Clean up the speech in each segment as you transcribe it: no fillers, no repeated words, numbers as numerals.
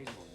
del mundo.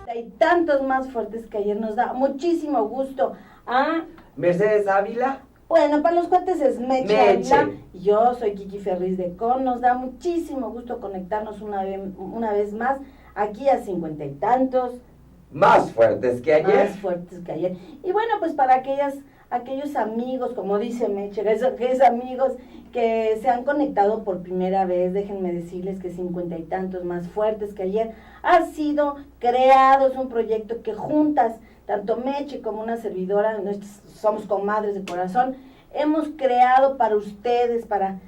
Hay tantos más fuertes que ayer, nos da muchísimo gusto. Mercedes Ávila. Bueno, para los cuates es Meche Ávila. Meche. Yo soy Kiki Ferriz de Con. Nos da muchísimo gusto conectarnos una vez más aquí a 50 y tantos. Más fuertes que ayer. Más fuertes que ayer. Y bueno, pues para aquellos amigos, como dice Meche, aquellos amigos que se han conectado por primera vez, déjenme decirles que 50 y tantos más fuertes que ayer ha sido creado, es un proyecto que juntas, tanto Meche como una servidora, somos comadres de corazón, hemos creado para ustedes, para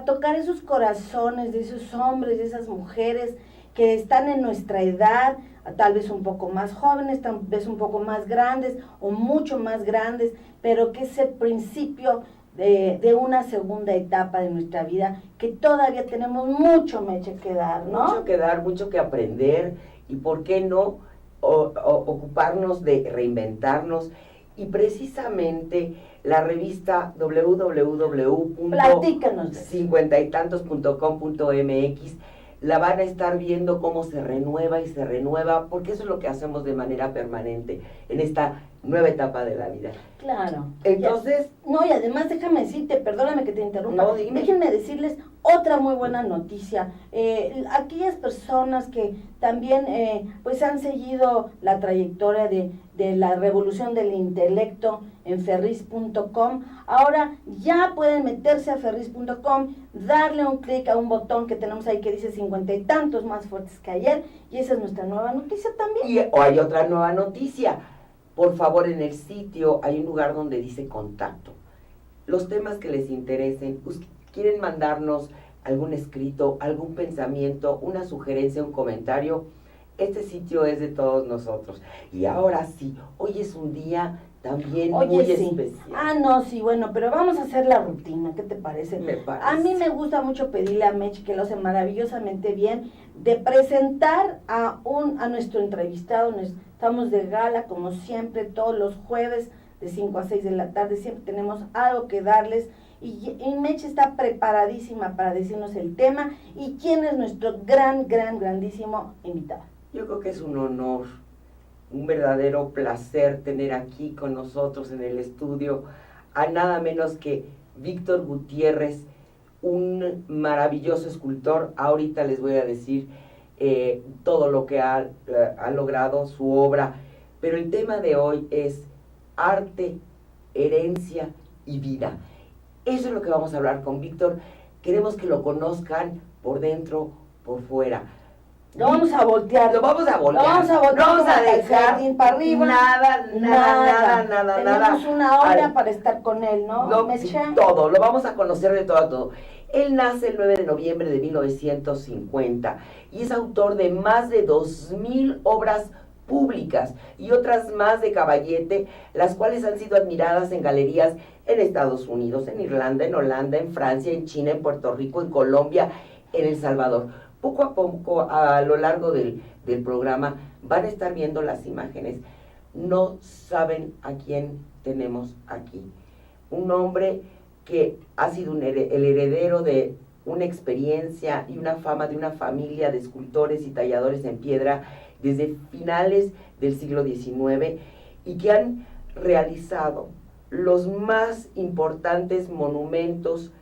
tocar esos corazones de esos hombres, de esas mujeres que están en nuestra edad, tal vez un poco más jóvenes, tal vez un poco más grandes o mucho más grandes, pero que es el principio de una segunda etapa de nuestra vida, que todavía tenemos mucho, Meche, que dar, ¿no? Mucho que dar, mucho que aprender, y por qué no ocuparnos de reinventarnos. Y precisamente la revista www.50ytantos.com.mx la van a estar viendo cómo se renueva y se renueva, porque eso es lo que hacemos de manera permanente en esta nueva etapa de la vida. Claro. Entonces... No, y además déjame decirte, perdóname que te interrumpa, no, dime. Déjenme decirles otra muy buena noticia. Aquellas personas que también pues han seguido la trayectoria de la revolución del intelecto en ferriz.com, ahora ya pueden meterse a ferriz.com, darle un clic a un botón que tenemos ahí que dice 50 y tantos más fuertes que ayer, y esa es nuestra nueva noticia también. Y hay otra nueva noticia. Por favor, en el sitio hay un lugar donde dice contacto. Los temas que les interesen, quieren mandarnos algún escrito, algún pensamiento, una sugerencia, un comentario, este sitio es de todos nosotros. Y ahora sí, hoy es un día también muy especial. No, sí, bueno, pero vamos a hacer la rutina, ¿qué te parece? Me parece. A mí me gusta mucho pedirle a Meche, que lo hace maravillosamente bien, de presentar a nuestro entrevistado. Estamos de gala, como siempre, todos los jueves de 5 a 6 de la tarde, siempre tenemos algo que darles, y Meche está preparadísima para decirnos el tema y quién es nuestro grandísimo invitado. Yo creo que es un honor, un verdadero placer tener aquí con nosotros en el estudio a nada menos que Víctor Gutiérrez, un maravilloso escultor. Ahorita les voy a decir todo lo que ha logrado su obra, pero el tema de hoy es arte, herencia y vida. Eso es lo que vamos a hablar con Víctor. Queremos que lo conozcan por dentro, por fuera. Lo vamos a voltear. Lo vamos a voltear. No vamos a dejar para arriba. Nada. Tenemos una hora para estar con él, ¿no? Sí, todo, lo vamos a conocer de todo a todo. Él nace el 9 de noviembre de 1950 y es autor de más de 2,000 obras públicas y otras más de caballete, las cuales han sido admiradas en galerías en Estados Unidos, en Irlanda, en Holanda, en Francia, en China, en Puerto Rico, en Colombia, en El Salvador. Poco a poco, a lo largo del programa, van a estar viendo las imágenes. No saben a quién tenemos aquí. Un hombre que ha sido el heredero de una experiencia y una fama de una familia de escultores y talladores en piedra desde finales del siglo XIX, y que han realizado los más importantes monumentos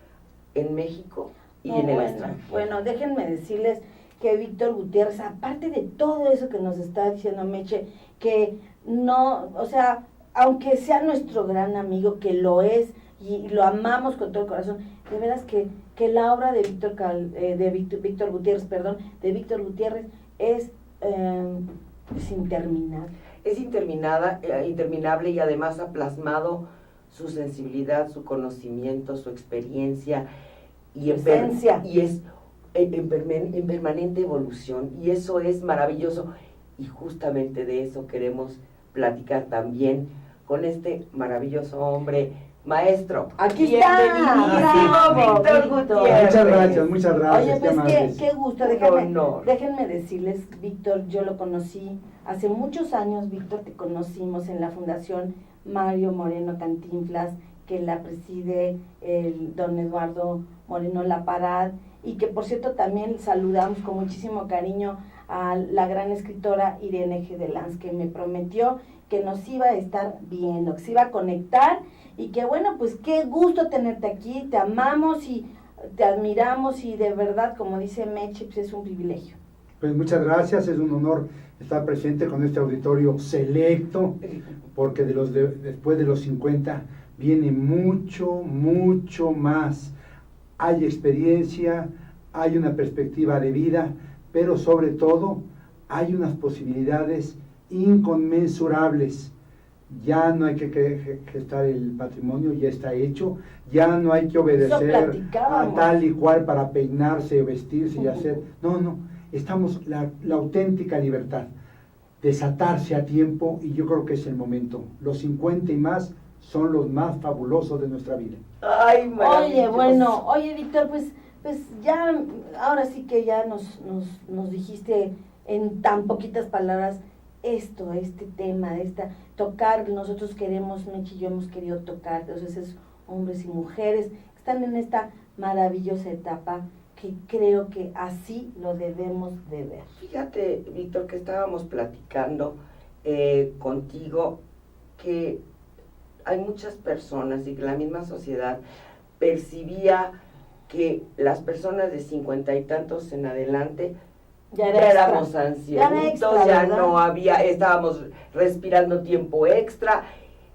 en México y en el extranjero. Bueno, déjenme decirles que Víctor Gutiérrez, aparte de todo eso que nos está diciendo Meche, que no, o sea, aunque sea nuestro gran amigo, que lo es, y lo amamos con todo el corazón. De veras que la obra de Víctor Gutiérrez, es interminable. Es interminable y además ha plasmado su sensibilidad, su conocimiento, su experiencia y esencia. Y es en permanente evolución, y eso es maravilloso, y justamente de eso queremos platicar también con este maravilloso hombre. Maestro, aquí está, Víctor Gutiérrez. Muchas gracias. Oye, pues qué gusto, déjenme decirles, Víctor, yo lo conocí hace muchos años. Víctor, te conocimos en la Fundación Mario Moreno Cantinflas, que la preside el don Eduardo Moreno Laparad, y que por cierto también saludamos con muchísimo cariño a la gran escritora Irene G. de Lanz, que me prometió que nos iba a estar viendo, que se iba a conectar, y que bueno, pues qué gusto tenerte aquí, te amamos y te admiramos, y de verdad, como dice Meche, pues es un privilegio. Pues muchas gracias, es un honor estar presente con este auditorio selecto, porque después de los 50 viene mucho más. Hay experiencia, hay una perspectiva de vida, pero sobre todo hay unas posibilidades inconmensurables. Ya no hay que gestar el patrimonio, ya está hecho, ya no hay que obedecer a tal y cual para peinarse, vestirse y hacer. No, estamos la auténtica libertad, desatarse a tiempo, y yo creo que es el momento. Los 50 y más son los más fabulosos de nuestra vida. Ay, Oye, Víctor, pues ya, ahora sí que ya nos dijiste en tan poquitas palabras este tema, tocar. Nosotros queremos, Meche y yo hemos querido tocar, entonces es hombres y mujeres que están en esta maravillosa etapa, que creo que así lo debemos de ver. Fíjate, Víctor, que estábamos platicando contigo, que hay muchas personas y que la misma sociedad percibía que las personas de 50 y tantos en adelante ya éramos ancianitos, ya no había, estábamos respirando tiempo extra.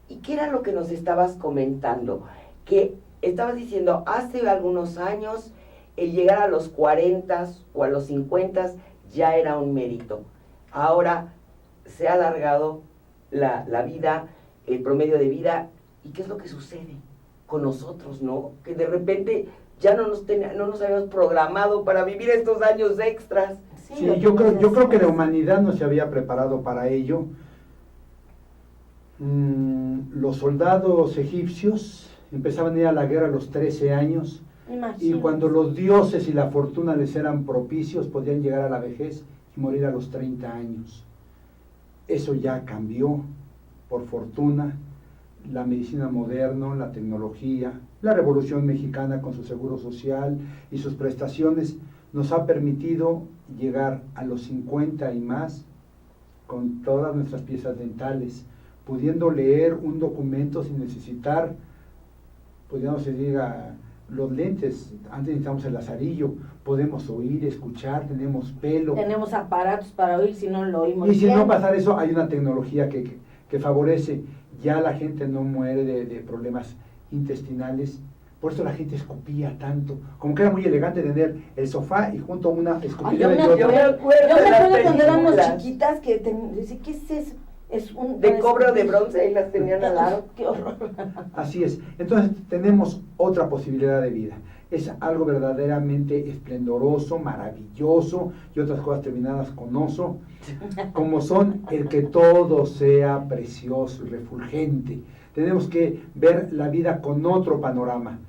¿Y qué era lo que nos estabas comentando? Que estabas diciendo, hace algunos años el llegar a los 40 o a los 50 ya era un mérito. Ahora se ha alargado la vida, el promedio de vida. ¿Y qué es lo que sucede con nosotros, no? Que de repente ya no nos habíamos programado para vivir estos años extras. Sí, yo creo que la humanidad no se había preparado para ello. Los soldados egipcios empezaban a ir a la guerra a los 13 años. Imagínate. Y cuando los dioses y la fortuna les eran propicios, podían llegar a la vejez y morir a los 30 años. Eso ya cambió, por fortuna. La medicina moderna, la tecnología, la Revolución Mexicana con su seguro social y sus prestaciones nos ha permitido llegar a los 50 y más con todas nuestras piezas dentales, pudiendo leer un documento sin necesitar, podríamos decir, los lentes. Antes necesitamos el lazarillo, podemos oír, escuchar, tenemos pelo. Tenemos aparatos para oír, si no lo oímos. Y si no pasar eso, hay una tecnología que favorece. Ya la gente no muere de problemas intestinales. Por eso la gente escupía tanto. Como que era muy elegante tener el sofá y junto a una escupidera. Yo me acuerdo cuando éramos chiquitas que decía, ¿qué es eso? Es un de cobro de bronce, y las tenían al lado. Qué horror. Así es. Entonces tenemos otra posibilidad de vida. Es algo verdaderamente esplendoroso, maravilloso, y otras cosas terminadas con oso, como son el que todo sea precioso y refulgente. Tenemos que ver la vida con otro panorama.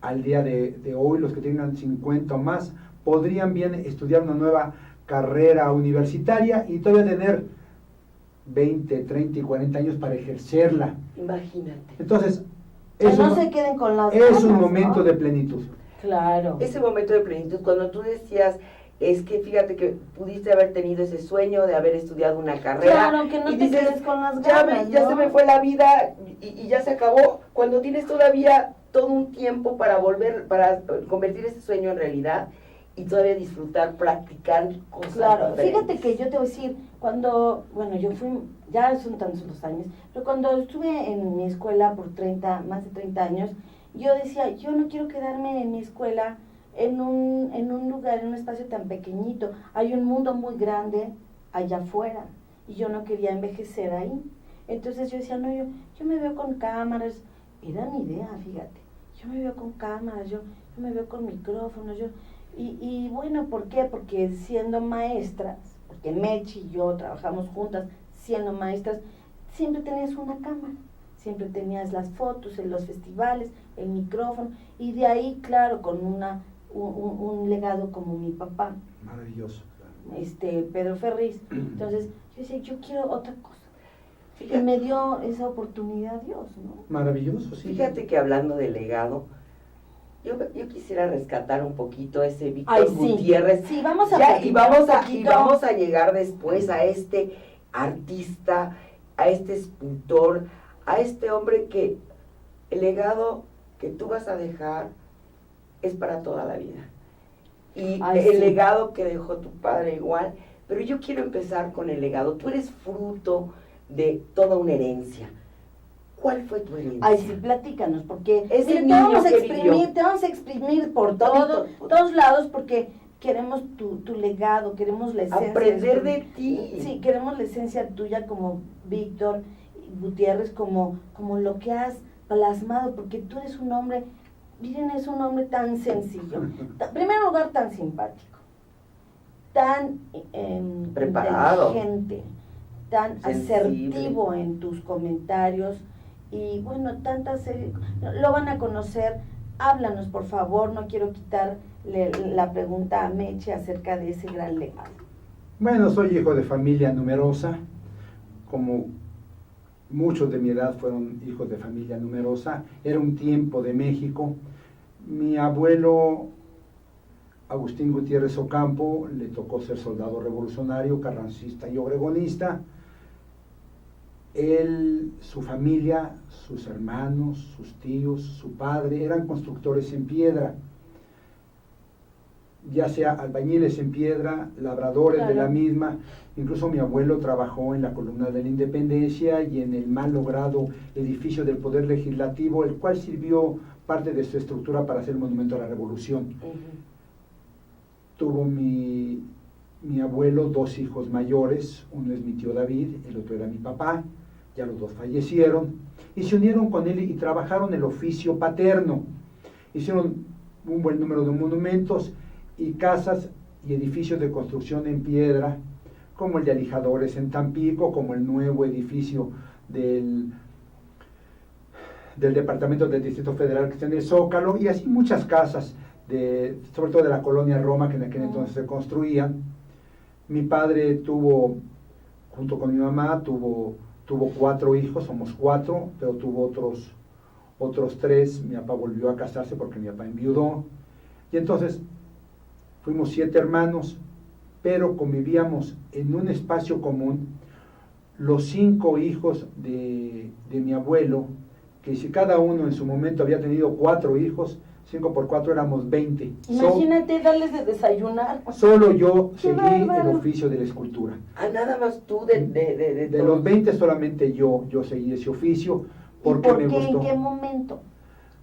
Al día de hoy, los que tengan 50 o más podrían bien estudiar una nueva carrera universitaria y todavía tener 20, 30 y 40 años para ejercerla. Imagínate. Entonces, no se queden con las es ganas, un momento, ¿no?, de plenitud. Claro. Ese momento de plenitud, cuando tú decías, es que fíjate que pudiste haber tenido ese sueño de haber estudiado una carrera. Claro, que no te quedes con las ganas, ya se me fue la vida y ya se acabó. Cuando tienes todavía todo un tiempo para convertir ese sueño en realidad y todavía disfrutar, practicar cosas. Claro, diferentes. fíjate que yo te voy a decir, yo fui, ya son tantos los años, pero cuando estuve en mi escuela por más de 30 años, Yo decía, yo no quiero quedarme en mi escuela en un lugar, en un espacio tan pequeñito. Hay un mundo muy grande allá afuera y yo no quería envejecer ahí. Entonces yo decía, no, yo me veo con cámaras. Era mi idea, fíjate. Yo me veo con cámaras, yo me veo con micrófonos, y bueno, ¿por qué? Porque siendo maestras, porque Mechi y yo trabajamos juntas, siendo maestras, siempre tenías una cámara, siempre tenías las fotos en los festivales, el micrófono, y de ahí, claro, con un legado como mi papá. Maravilloso. Pedro Ferriz. Entonces, yo decía, yo quiero otra cosa. Y me dio esa oportunidad Dios, ¿no? Maravilloso, sí. Fíjate que hablando de legado, yo quisiera rescatar un poquito ese Víctor Gutiérrez. Sí, vamos a y vamos a llegar después a este artista, a este escultor, a este hombre que el legado que tú vas a dejar es para toda la vida. Y el legado que dejó tu padre igual, pero yo quiero empezar con el legado. Tú eres fruto de toda una herencia. ¿Cuál fue tu herencia? Ay, sí, platícanos, porque te vamos a exprimir por todos lados, porque queremos tu legado, queremos la esencia. Aprender de ti. Sí, queremos la esencia tuya como Víctor Gutiérrez, como lo que has plasmado, porque tú eres un hombre, miren, es un hombre tan sencillo, en primer lugar tan simpático, tan preparado, inteligente, tan asertivo en tus comentarios, y bueno, lo van a conocer. Háblanos, por favor, no quiero quitarle la pregunta a Meche acerca de ese gran legado. Bueno, soy hijo de familia numerosa, como muchos de mi edad fueron hijos de familia numerosa. Era un tiempo de México. Mi abuelo Agustín Gutiérrez Ocampo le tocó ser soldado revolucionario, carrancista y obregonista. Él, su familia, sus hermanos, sus tíos, su padre, eran constructores en piedra, ya sea albañiles en piedra, labradores, claro, de la misma. Incluso mi abuelo trabajó en la Columna de la Independencia y en el mal logrado edificio del Poder Legislativo, el cual sirvió parte de su estructura para hacer el Monumento a la Revolución. Tuvo mi abuelo 2 hijos mayores, uno es mi tío David, el otro era mi papá. Ya los 2 fallecieron, y se unieron con él y trabajaron el oficio paterno. Hicieron un buen número de monumentos y casas y edificios de construcción en piedra, como el de Alijadores en Tampico, como el nuevo edificio del Departamento del Distrito Federal que está en el Zócalo, y así muchas casas, sobre todo de la colonia Roma, que en aquel entonces se construían. Mi padre tuvo, junto con mi mamá, tuvo 4 hijos, somos 4, pero tuvo otros 3. Mi papá volvió a casarse porque mi papá enviudó. Y entonces fuimos 7 hermanos, pero convivíamos en un espacio común. Los 5 hijos de mi abuelo, que si cada uno en su momento había tenido 4 hijos, 5 por 4 éramos 20. Imagínate darles de desayunar. Solo yo seguí el oficio de la escultura. Nada más tú de los 20 solamente yo seguí ese oficio porque ¿Y por me qué? gustó. ¿En qué momento?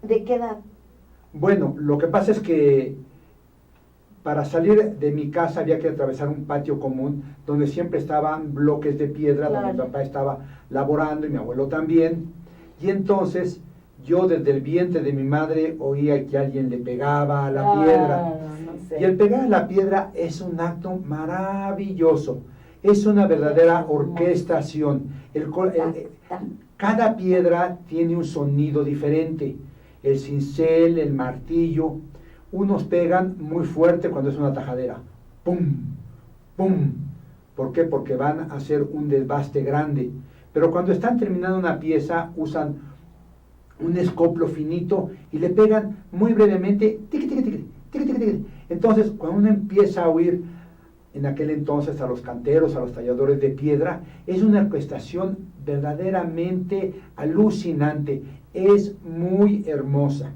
¿De qué edad? Bueno, lo que pasa es que para salir de mi casa había que atravesar un patio común donde siempre estaban bloques de piedra, claro, donde mi papá estaba laborando y mi abuelo también. Y entonces yo desde el vientre de mi madre oía que alguien le pegaba a la piedra. No sé. Y el pegar a la piedra es un acto maravilloso. Es una verdadera orquestación. Cada piedra tiene un sonido diferente. El cincel, el martillo, unos pegan muy fuerte cuando es una tajadera. ¡Pum! ¡Pum! ¿Por qué? Porque van a hacer un desbaste grande. Pero cuando están terminando una pieza, usan un escoplo finito y le pegan muy brevemente, tiqui, tiqui, tiqui, tiqui, tiqui, tiqui. Entonces, cuando uno empieza a oír en aquel entonces a los canteros, a los talladores de piedra, es una orquestación verdaderamente alucinante, es muy hermosa.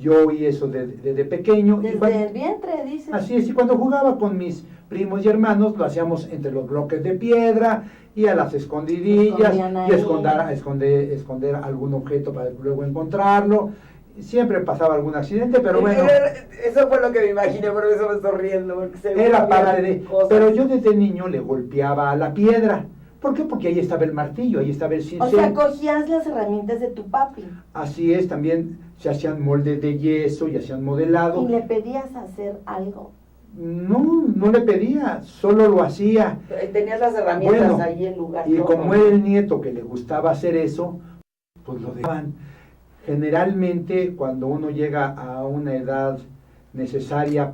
Yo oí eso desde pequeño. Desde el vientre, dices. Así es, y cuando jugaba con mis primos y hermanos, lo hacíamos entre los bloques de piedra y a las escondidillas y esconder algún objeto para luego encontrarlo. Siempre pasaba algún accidente, pero bueno. Eso fue lo que me imaginé, por eso me estoy riendo. Porque era parte de... Cosas. Pero yo desde niño le golpeaba a la piedra. ¿Por qué? Porque ahí estaba el martillo, ahí estaba el cincel. O sea, cogías las herramientas de tu papi. Así es, también se hacían moldes de yeso y hacían modelado. ¿Y le pedías hacer algo? No le pedía, solo lo hacía. Tenías las herramientas ahí en lugar. Y como era el nieto que le gustaba hacer eso, pues lo dejaban. Generalmente, cuando uno llega a una edad necesaria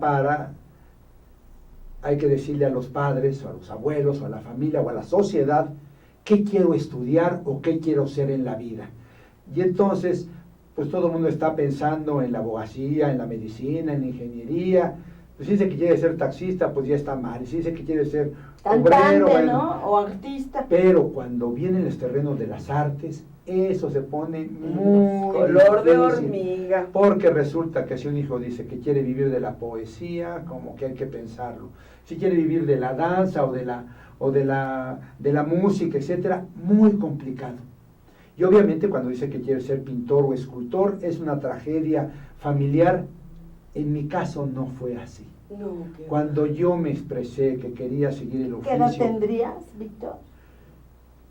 hay que decirle a los padres, o a los abuelos, o a la familia, o a la sociedad, qué quiero estudiar o qué quiero ser en la vida. Y entonces, pues todo el mundo está pensando en la abogacía, en la medicina, en la ingeniería. Pues si dice que quiere ser taxista, pues ya está mal. Si dice que quiere ser cantante, obrero, ¿no? O artista. Pero cuando vienen los terrenos de las artes, eso se pone muy color de hormiga. Porque resulta que si un hijo dice que quiere vivir de la poesía, como que hay que pensarlo. Si quiere vivir de la danza o de la música, etcétera, muy complicado. Y obviamente cuando dice que quiere ser pintor o escultor, es una tragedia familiar. En mi caso no fue así. No, cuando yo me expresé que quería seguir el oficio... ¿Qué edad tendrías, Víctor?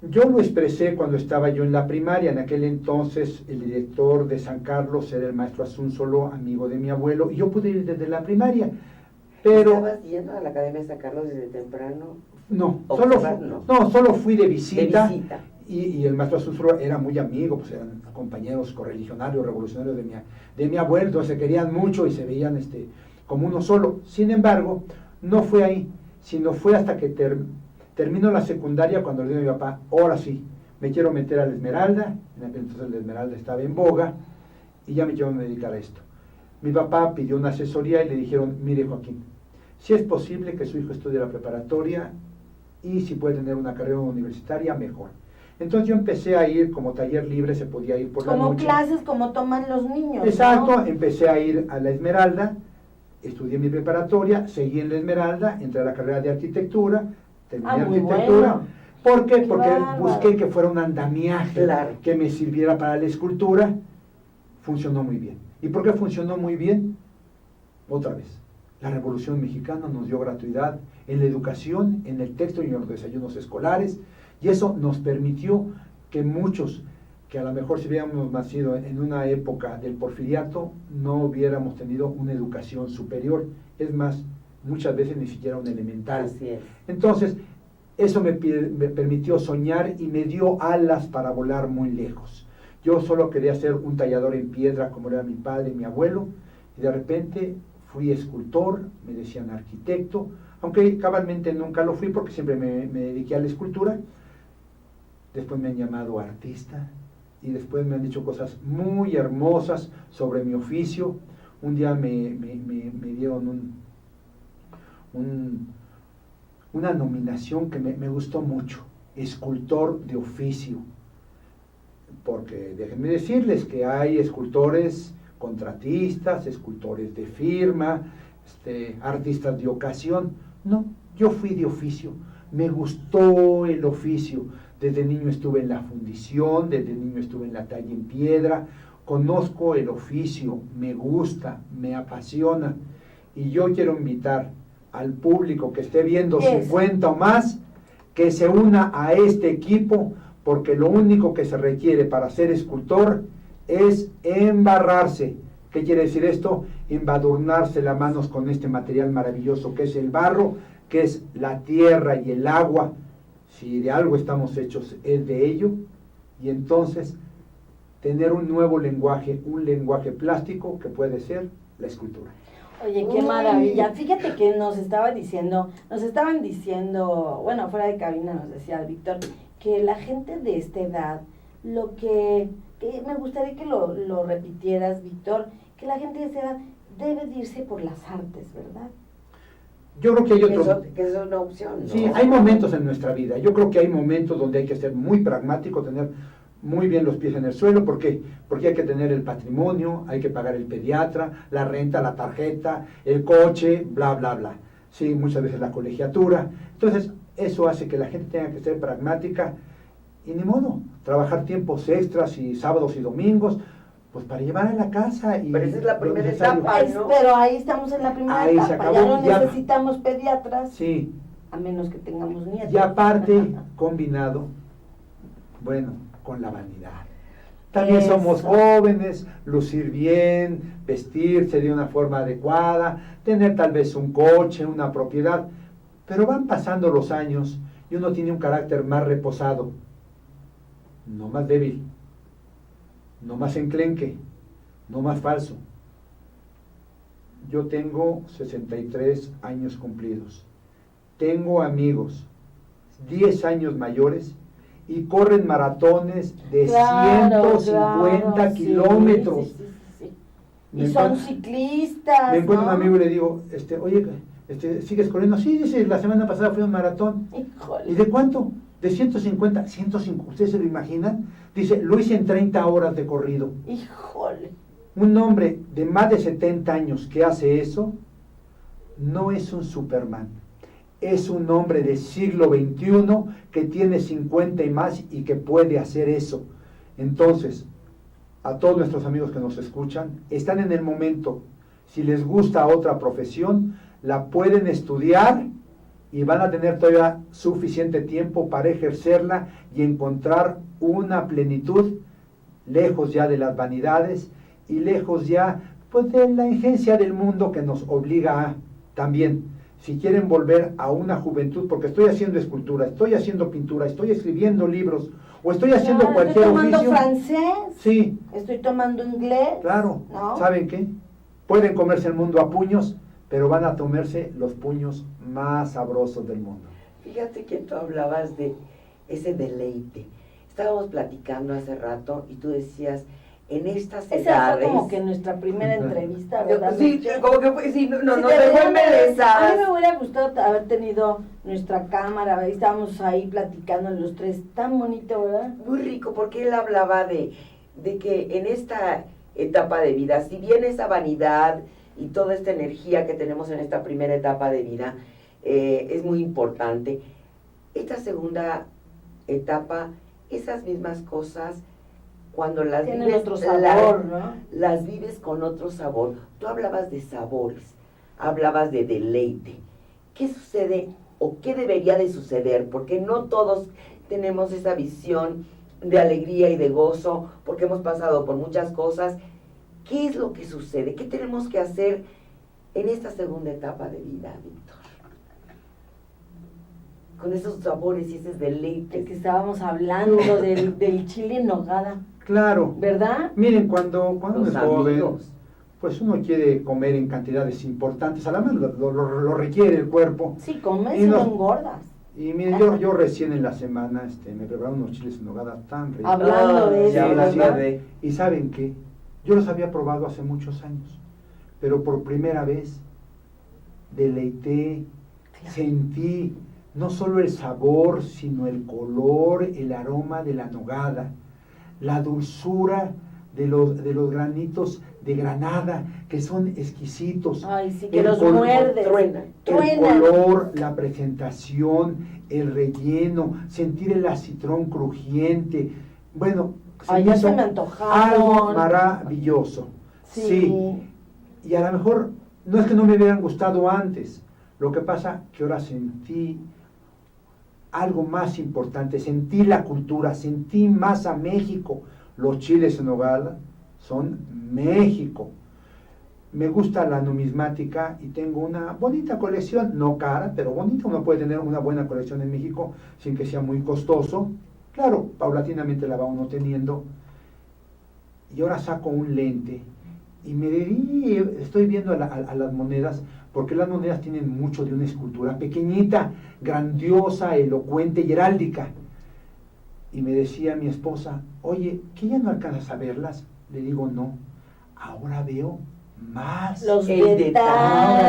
Yo lo expresé cuando estaba yo en la primaria. En aquel entonces el director de San Carlos era el maestro Asunzolo, amigo de mi abuelo, y yo pude ir desde la primaria. Pero ¿estabas yendo a la Academia de San Carlos desde temprano? No, solo fui de visita. Y el maestro Asunzolo era muy amigo, pues eran compañeros correligionarios, revolucionarios de mi abuelo, entonces se querían mucho y se veían como uno solo. Sin embargo, no fue ahí, sino fue hasta que terminó la secundaria cuando le dije a mi papá, ahora sí, me quiero meter a la Esmeralda. En aquel entonces la Esmeralda estaba en boga y ya me quiero dedicar a esto. Mi papá pidió una asesoría y le dijeron, mire Joaquín, si es posible que su hijo estudie la preparatoria y si puede tener una carrera universitaria, mejor. Entonces yo empecé a ir como taller libre, se podía ir por la noche. Como clases, como toman los niños. Exacto, ¿no? Empecé a ir a la Esmeralda, estudié mi preparatoria, seguí en la Esmeralda, entré a la carrera de arquitectura, terminé arquitectura. Bueno. ¿Por qué? Porque busqué que fuera un andamiaje claro, que me sirviera para la escultura. Funcionó muy bien. ¿Y por qué funcionó muy bien? Otra vez, la Revolución Mexicana nos dio gratuidad en la educación, en el texto y en los desayunos escolares, y eso nos permitió que muchos, que a lo mejor si hubiéramos nacido en una época del porfiriato, no hubiéramos tenido una educación superior. Es más, muchas veces ni siquiera un elemental. Así es. Entonces, eso me permitió soñar y me dio alas para volar muy lejos. Yo solo quería ser un tallador en piedra como era mi padre y mi abuelo, y de repente fui escultor, me decían arquitecto, aunque cabalmente nunca lo fui porque siempre me dediqué a la escultura. Después me han llamado artista y después me han dicho cosas muy hermosas sobre mi oficio. Un día me dieron una nominación que me gustó mucho, escultor de oficio, porque déjenme decirles que hay escultores contratistas, escultores de firma, artistas de ocasión. No, yo fui de oficio, me gustó el oficio. Desde niño estuve en la fundición, desde niño estuve en la talla en piedra, conozco el oficio, me gusta, me apasiona, y yo quiero invitar al público que esté viendo 50 o más, que se una a este equipo, porque lo único que se requiere para ser escultor es embarrarse. ¿Qué quiere decir esto? Embadurnarse las manos con este material maravilloso que es el barro, que es la tierra y el agua. Si de algo estamos hechos es de ello, y entonces tener un nuevo lenguaje, un lenguaje plástico que puede ser la escultura. Oye, qué maravilla. Fíjate que nos estaban diciendo, bueno, fuera de cabina nos decía Víctor, que la gente de esta edad, lo que me gustaría que lo repitieras, Víctor, que la gente de esta edad debe de irse por las artes, ¿verdad? Yo creo que hay otro... Que es una opción, ¿no? Sí, hay momentos en nuestra vida. Yo creo que hay momentos donde hay que ser muy pragmático, tener muy bien los pies en el suelo. ¿Por qué? Porque hay que tener el patrimonio, hay que pagar el pediatra, la renta, la tarjeta, el coche, bla, bla, bla. Sí, muchas veces la colegiatura. Entonces, eso hace que la gente tenga que ser pragmática y ni modo, trabajar tiempos extras y sábados y domingos, pues para llevar a la casa. Pero esa es la primera etapa, ¿no? Pero ahí estamos en la primera Ahí se etapa, acabó, ya no ya. necesitamos pediatras, Sí, a menos que tengamos nietos. y aparte, combinado, bueno, con la vanidad. También Eso. somos jóvenes, lucir bien, vestirse de una forma adecuada, tener tal vez un coche, una propiedad, pero van pasando los años y uno tiene un carácter más reposado, no más débil, no más enclenque, no más falso. Yo tengo 63 años cumplidos, tengo amigos 10 años mayores y corren maratones de 150 kilómetros. Sí. Y son ciclistas. Me encuentro ¿no? un amigo y le digo, oye, ¿sigues corriendo? Sí, dice, la semana pasada fui a un maratón. Híjole. ¿Y de cuánto? De 150. ¿Ustedes se lo imaginan? Dice, lo hice en 30 horas de corrido. Híjole. Un hombre de más de 70 años que hace eso, no es un Superman. Es un hombre del siglo XXI que tiene 50 y más y que puede hacer eso. Entonces, a todos nuestros amigos que nos escuchan, están en el momento, si les gusta otra profesión, la pueden estudiar y van a tener todavía suficiente tiempo para ejercerla y encontrar una plenitud, lejos ya de las vanidades y lejos ya pues de la ingencia del mundo que nos obliga a también. Si quieren volver a una juventud, porque estoy haciendo escultura, estoy haciendo pintura, estoy escribiendo libros, o estoy haciendo cualquier oficio. Estoy tomando oficio. francés. Sí. Estoy tomando inglés. Claro. ¿No? ¿Saben qué? Pueden comerse el mundo a puños, pero van a tomarse los puños más sabrosos del mundo. Fíjate que tú hablabas de ese deleite. Estábamos platicando hace rato y tú decías, en estas edades... Esa fue como que nuestra primera entrevista, ¿verdad? Sí, como que fue, sí, no, Sí, nos dejó a embelesadas. mí me hubiera gustado haber tenido nuestra cámara, ahí estábamos ahí platicando los tres, tan bonito, ¿verdad? Muy rico, porque él hablaba de que en esta etapa de vida, si bien esa vanidad y toda esta energía que tenemos en esta primera etapa de vida es muy importante, esta segunda etapa, esas mismas cosas, cuando las tienen vives, otro sabor, ¿no? Las vives con otro sabor. Tú hablabas de sabores, hablabas de deleite. ¿Qué sucede o qué debería de suceder? Porque no todos tenemos esa visión de alegría y de gozo, porque hemos pasado por muchas cosas. ¿Qué es lo que sucede? ¿Qué tenemos que hacer en esta segunda etapa de vida, Víctor? Con esos sabores y ese deleite. El que estábamos hablando del chile en nogada. Claro. ¿Verdad? Miren, cuando uno es joven, amigos. pues uno quiere comer en cantidades importantes, además lo requiere el cuerpo. Sí, comes Y y no nos- engordas. Y miren, yo recién en la semana me prepararon unos chiles en nogada tan ricos. Hablando de eso, ya hablando ¿verdad? de... Y ¿saben qué? Yo los había probado hace muchos años, pero por primera vez deleité, Claro. sentí no solo el sabor, sino el color, el aroma de la nogada, la dulzura de los granitos de granada, que son exquisitos. Ay, sí, que El los color muerdes. truena. El color, la presentación, el relleno, sentir el acitrón crujiente. Bueno, Ay, ya hizo se me antojaron. algo maravilloso. Sí. Y a lo mejor no es que no me hubieran gustado antes. Lo que pasa que ahora sentí algo más importante, sentí la cultura, sentí más a México. Los chiles en nogada son México. Me gusta la numismática y tengo una bonita colección, no cara, pero bonita. Uno puede tener una buena colección en México sin que sea muy costoso. Claro, paulatinamente la va uno teniendo. Y ahora saco un lente y estoy viendo a las monedas, porque las monedas tienen mucho de una escultura pequeñita, grandiosa, elocuente y heráldica. Y me decía mi esposa, oye, ¿que ya no alcanzas a verlas? Le digo, no, ahora veo más. Los El Ahora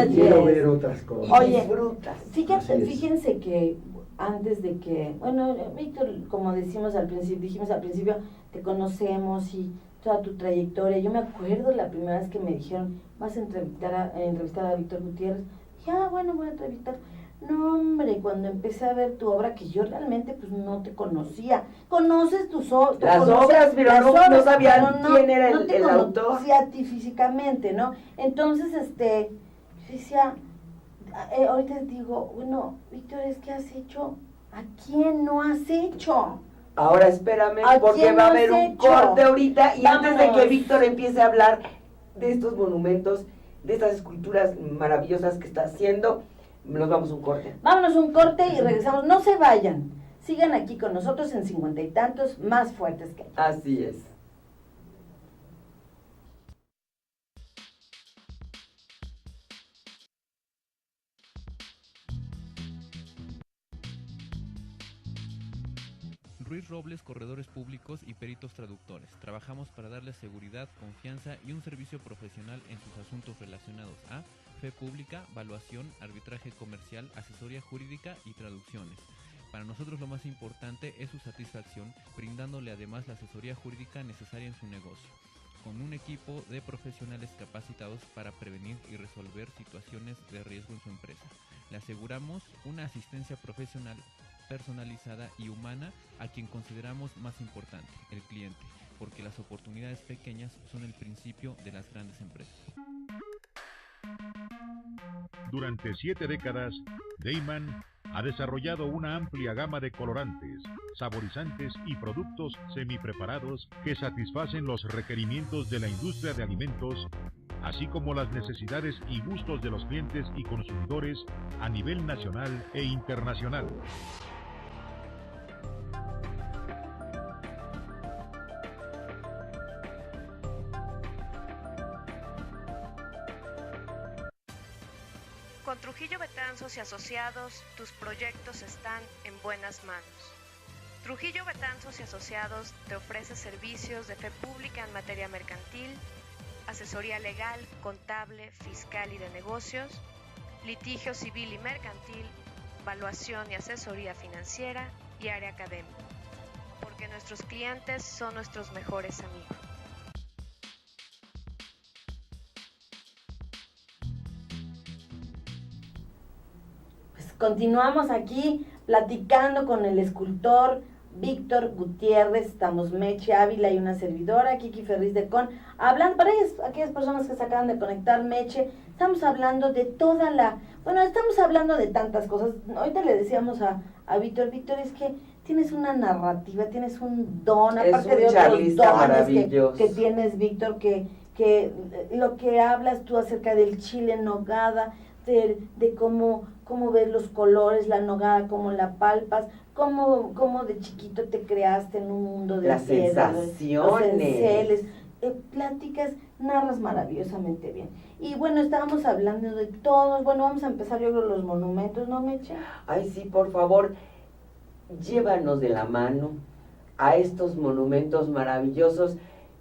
detalles. quiero ver otras cosas. Oye, disfrutas. Así es. fíjense que antes de que, bueno, Víctor, como dijimos al principio, te conocemos y toda tu trayectoria. Yo me acuerdo la primera vez que me dijeron, vas a entrevistar a Víctor Gutiérrez. Ya, bueno, voy a entrevistar. No, hombre, cuando empecé a ver tu obra, que yo realmente pues no te conocía. Conoces las obras, pero no sabía quién era el autor. No te conocía a ti físicamente, ¿no? Entonces, yo decía, ahorita digo, bueno, Víctor, es que has hecho, ¿a quién no has hecho? Ahora espérame, porque va a haber un corte ahorita, y antes de que Víctor empiece a hablar de estos monumentos, de estas esculturas maravillosas que está haciendo, nos vamos a un corte. Vámonos a un corte y regresamos. No se vayan. Sigan aquí con nosotros en 50 y tantos más fuertes que hay. Así es. Ruiz Robles, corredores públicos y peritos traductores. Trabajamos para darles seguridad, confianza y un servicio profesional en sus asuntos relacionados a fe pública, valuación, arbitraje comercial, asesoría jurídica y traducciones. Para nosotros lo más importante es su satisfacción, brindándole además la asesoría jurídica necesaria en su negocio, con un equipo de profesionales capacitados para prevenir y resolver situaciones de riesgo en su empresa. Le aseguramos una asistencia profesional personalizada y humana a quien consideramos más importante, el cliente, porque las oportunidades pequeñas son el principio de las grandes empresas. Durante 7 décadas, Deiman ha desarrollado una amplia gama de colorantes, saborizantes y productos semipreparados que satisfacen los requerimientos de la industria de alimentos, así como las necesidades y gustos de los clientes y consumidores a nivel nacional e internacional. Con Trujillo Betanzos y Asociados, tus proyectos están en buenas manos. Trujillo Betanzos y Asociados te ofrece servicios de fe pública en materia mercantil, asesoría legal, contable, fiscal y de negocios, litigio civil y mercantil, valuación y asesoría financiera y área académica, porque nuestros clientes son nuestros mejores amigos. Continuamos aquí platicando con el escultor Víctor Gutiérrez. Estamos Meche Ávila y una servidora, Kiki Ferriz de Con, hablando para aquellas personas que se acaban de conectar. Meche, estamos hablando de estamos hablando de tantas cosas. Ahorita le decíamos a Víctor, es que tienes una narrativa, tienes un don, aparte de otros dones que tienes, Víctor, que lo que hablas tú acerca del chile en nogada, de cómo ver los colores, la nogada, cómo la palpas, cómo de chiquito te creaste en un mundo de las piedra, sensaciones. Pláticas, narras maravillosamente bien. Y bueno, estábamos hablando de todos. Bueno, vamos a empezar yo creo los monumentos, ¿no, Meche? Ay, sí, por favor, llévanos de la mano a estos monumentos maravillosos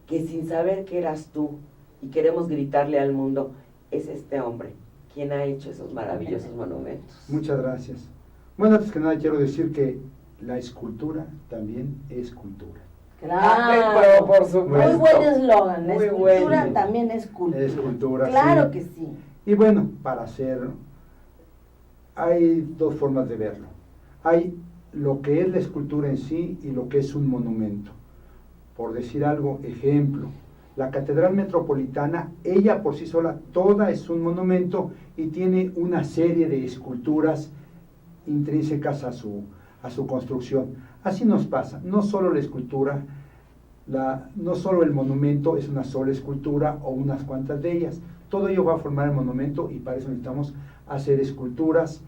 que sin saber que eras tú y queremos gritarle al mundo, es este hombre quien ha hecho esos maravillosos monumentos. Muchas gracias. Bueno, antes que nada quiero decir que la escultura también es cultura. Claro, por supuesto. Muy buen eslogan, la escultura también es cultura. Es cultura, claro sí. Que sí. Y bueno, para hacerlo, hay dos formas de verlo. Hay lo que es la escultura en sí y lo que es un monumento. Por decir algo, ejemplo, la Catedral Metropolitana, ella por sí sola, toda es un monumento y tiene una serie de esculturas intrínsecas a su construcción. Así nos pasa, no solo la escultura, no solo el monumento es una sola escultura o unas cuantas de ellas, todo ello va a formar el monumento y para eso necesitamos hacer esculturas.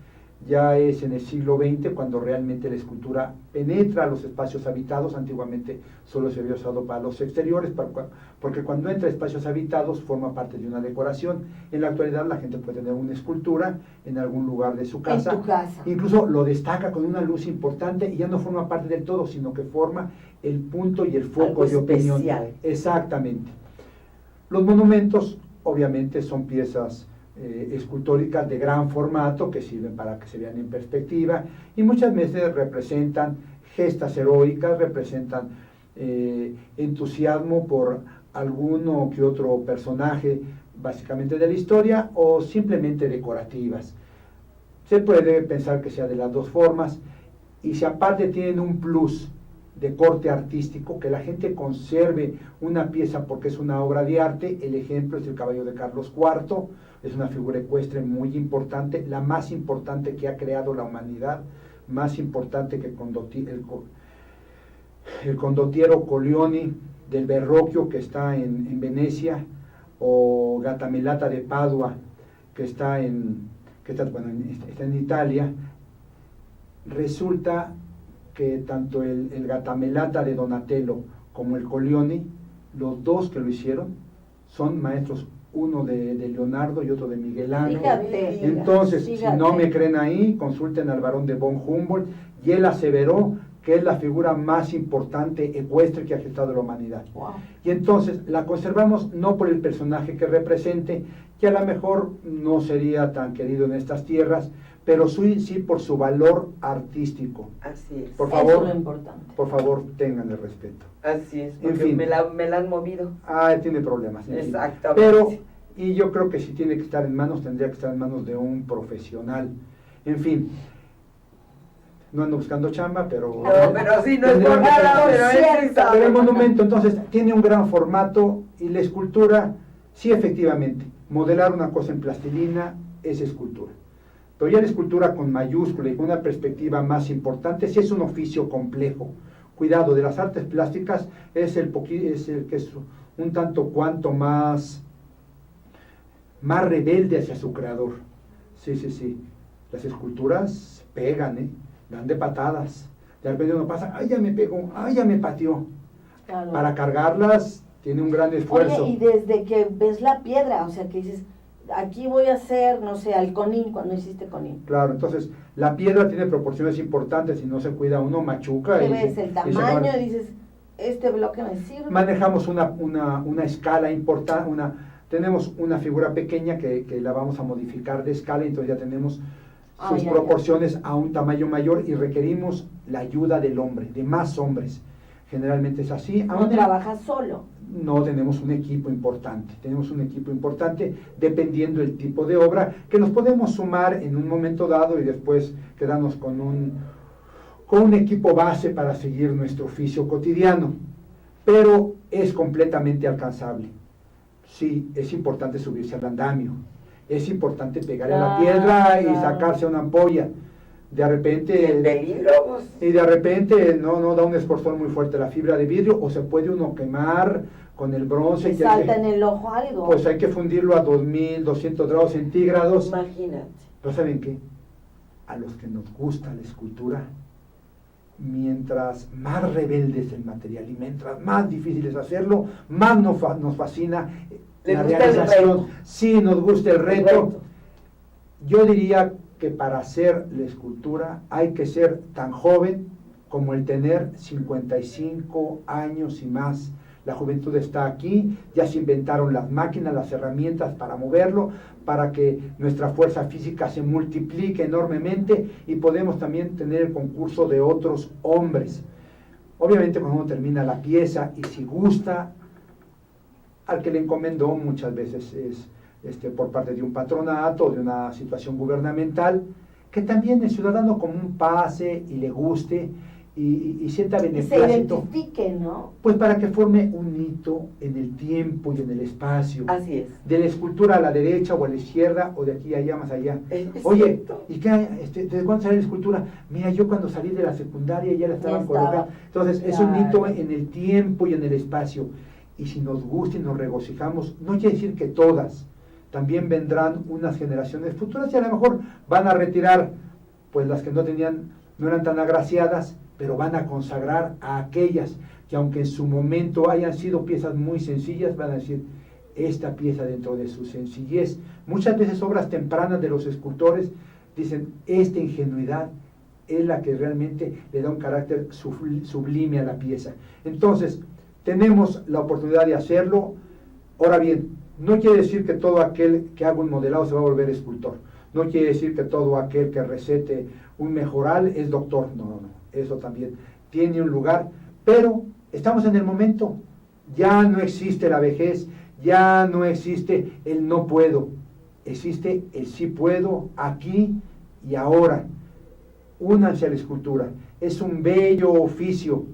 Ya es en el siglo XX cuando realmente la escultura penetra los espacios habitados. Antiguamente solo se había usado para los exteriores, porque cuando entra a espacios habitados forma parte de una decoración. En la actualidad la gente puede tener una escultura en algún lugar de su casa. En tu casa. Incluso lo destaca con una luz importante y ya no forma parte del todo, sino que forma el punto y el foco de opinión. Especial. Exactamente. Los monumentos obviamente son piezas escultóricas de gran formato que sirven para que se vean en perspectiva y muchas veces representan gestas heroicas, representan entusiasmo por alguno que otro personaje básicamente de la historia o simplemente decorativas. Se puede pensar que sea de las dos formas y si aparte tienen un plus de corte artístico, que la gente conserve una pieza porque es una obra de arte. El ejemplo es el caballo de Carlos IV, es una figura ecuestre muy importante, la más importante que ha creado la humanidad, más importante que el condottiero Colleoni del Verrocchio que está en Venecia, o Gattamelata de Padua que está en Italia. Resulta que tanto el Gattamelata de Donatello como el Colleoni, los dos que lo hicieron, son maestros, uno de Leonardo y otro de Miguel Ángel. Fíjate, entonces, fíjate. Si no me creen ahí, consulten al barón de von Humboldt, y él aseveró que es la figura más importante ecuestre que ha gestado la humanidad. Wow. Y entonces la conservamos no por el personaje que represente, que a lo mejor no sería tan querido en estas tierras, pero sí por su valor artístico. Así es. Por Eso favor, es lo importante. por favor, tengan el respeto. Así es, En porque fin. me la han movido. Tiene problemas. En fin. Exactamente. Pero, y yo creo que si tiene que estar en manos, tendría que estar en manos de un profesional. En fin, no ando buscando chamba, pero... No, pero sí, no es por tendría que nada, ser- pero es esa. Pero el monumento, entonces, tiene un gran formato y la escultura, sí, efectivamente, modelar una cosa en plastilina es escultura. Pero ya la escultura con mayúscula y con una perspectiva más importante, sí es un oficio complejo. Cuidado, de las artes plásticas es el que es un tanto cuanto más rebelde hacia su creador. Sí. Las esculturas pegan, dan de patadas. De repente uno pasa, ¡ay, ya me pegó! ¡Ay, ya me pateó! Claro. Para cargarlas tiene un gran esfuerzo. Oye, y desde que ves la piedra, o sea, que dices, aquí voy a hacer, no sé, al conín, cuando hiciste conín. Claro, entonces la piedra tiene proporciones importantes, si no se cuida uno machuca. Que y ves se- el y se tamaño acaba- y dices, este bloque me sirve. Manejamos una escala importante, tenemos una figura pequeña que la vamos a modificar de escala, entonces ya tenemos sus Ya. proporciones a un tamaño mayor y requerimos la ayuda del hombre, de más hombres. Generalmente es así. No aunque trabajas solo. no tenemos un equipo importante, dependiendo del tipo de obra, que nos podemos sumar en un momento dado y después quedarnos con un equipo base para seguir nuestro oficio cotidiano, pero es completamente alcanzable. Sí, es importante subirse al andamio, es importante pegarle a la piedra y sacarse una ampolla. De repente, El peligro, pues. y de repente no da un esforzón muy fuerte la fibra de vidrio, o se puede uno quemar con el bronce. Te que hay salta que- en el ojo algo. Pues hay que fundirlo a 2200 grados centígrados. Imagínate. Pero ¿saben qué? A los que nos gusta la escultura, mientras más rebelde es el material y mientras más difícil es hacerlo, más nos fascina ¿Les la gusta el realización. reto? Sí, nos gusta el El reto. reto. Yo diría que para hacer la escultura hay que ser tan joven como el tener 55 años y más. La juventud está aquí, ya se inventaron las máquinas, las herramientas para moverlo, para que nuestra fuerza física se multiplique enormemente y podemos también tener el concurso de otros hombres. Obviamente cuando uno termina la pieza y si gusta, al que le encomendó muchas veces es por parte de un patronato, de una situación gubernamental, que también el ciudadano como un pase y le guste y sienta Y se beneplácito, identifique, ¿no? pues para que forme un hito en el tiempo y en el espacio, Así es. de la escultura a la derecha o a la izquierda o de aquí a allá más allá. Es Oye, cierto. ¿y qué, desde cuándo salió la escultura? Mira, yo cuando salí de la secundaria ya la estaban Ya estaba. colocando. Entonces, es un Claro. hito en el tiempo y en el espacio. Y si nos gusta y nos regocijamos, no quiere decir que todas, también vendrán unas generaciones futuras y a lo mejor van a retirar pues las que no eran tan agraciadas, pero van a consagrar a aquellas que aunque en su momento hayan sido piezas muy sencillas, van a decir, esta pieza dentro de su sencillez, muchas veces obras tempranas de los escultores dicen, esta ingenuidad es la que realmente le da un carácter sublime a la pieza. Entonces, tenemos la oportunidad de hacerlo. Ahora bien, No quiere decir que todo aquel que haga un modelado se va a volver escultor. No quiere decir que todo aquel que recete un mejoral es doctor. No. Eso también tiene un lugar. Pero estamos en el momento. Ya no existe la vejez. Ya no existe el no puedo. Existe el sí puedo aquí y ahora. Únanse a la escultura. Es un bello oficio.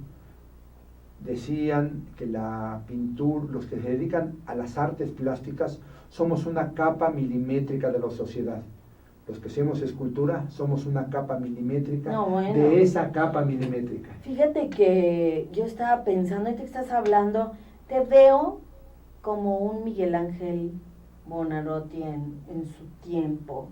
Decían que la pintura, los que se dedican a las artes plásticas, somos una capa milimétrica de la sociedad. Los que hacemos escultura somos una capa milimétrica de esa capa milimétrica. Fíjate que yo estaba pensando, y te estás hablando, te veo como un Miguel Ángel Buonarroti en su tiempo.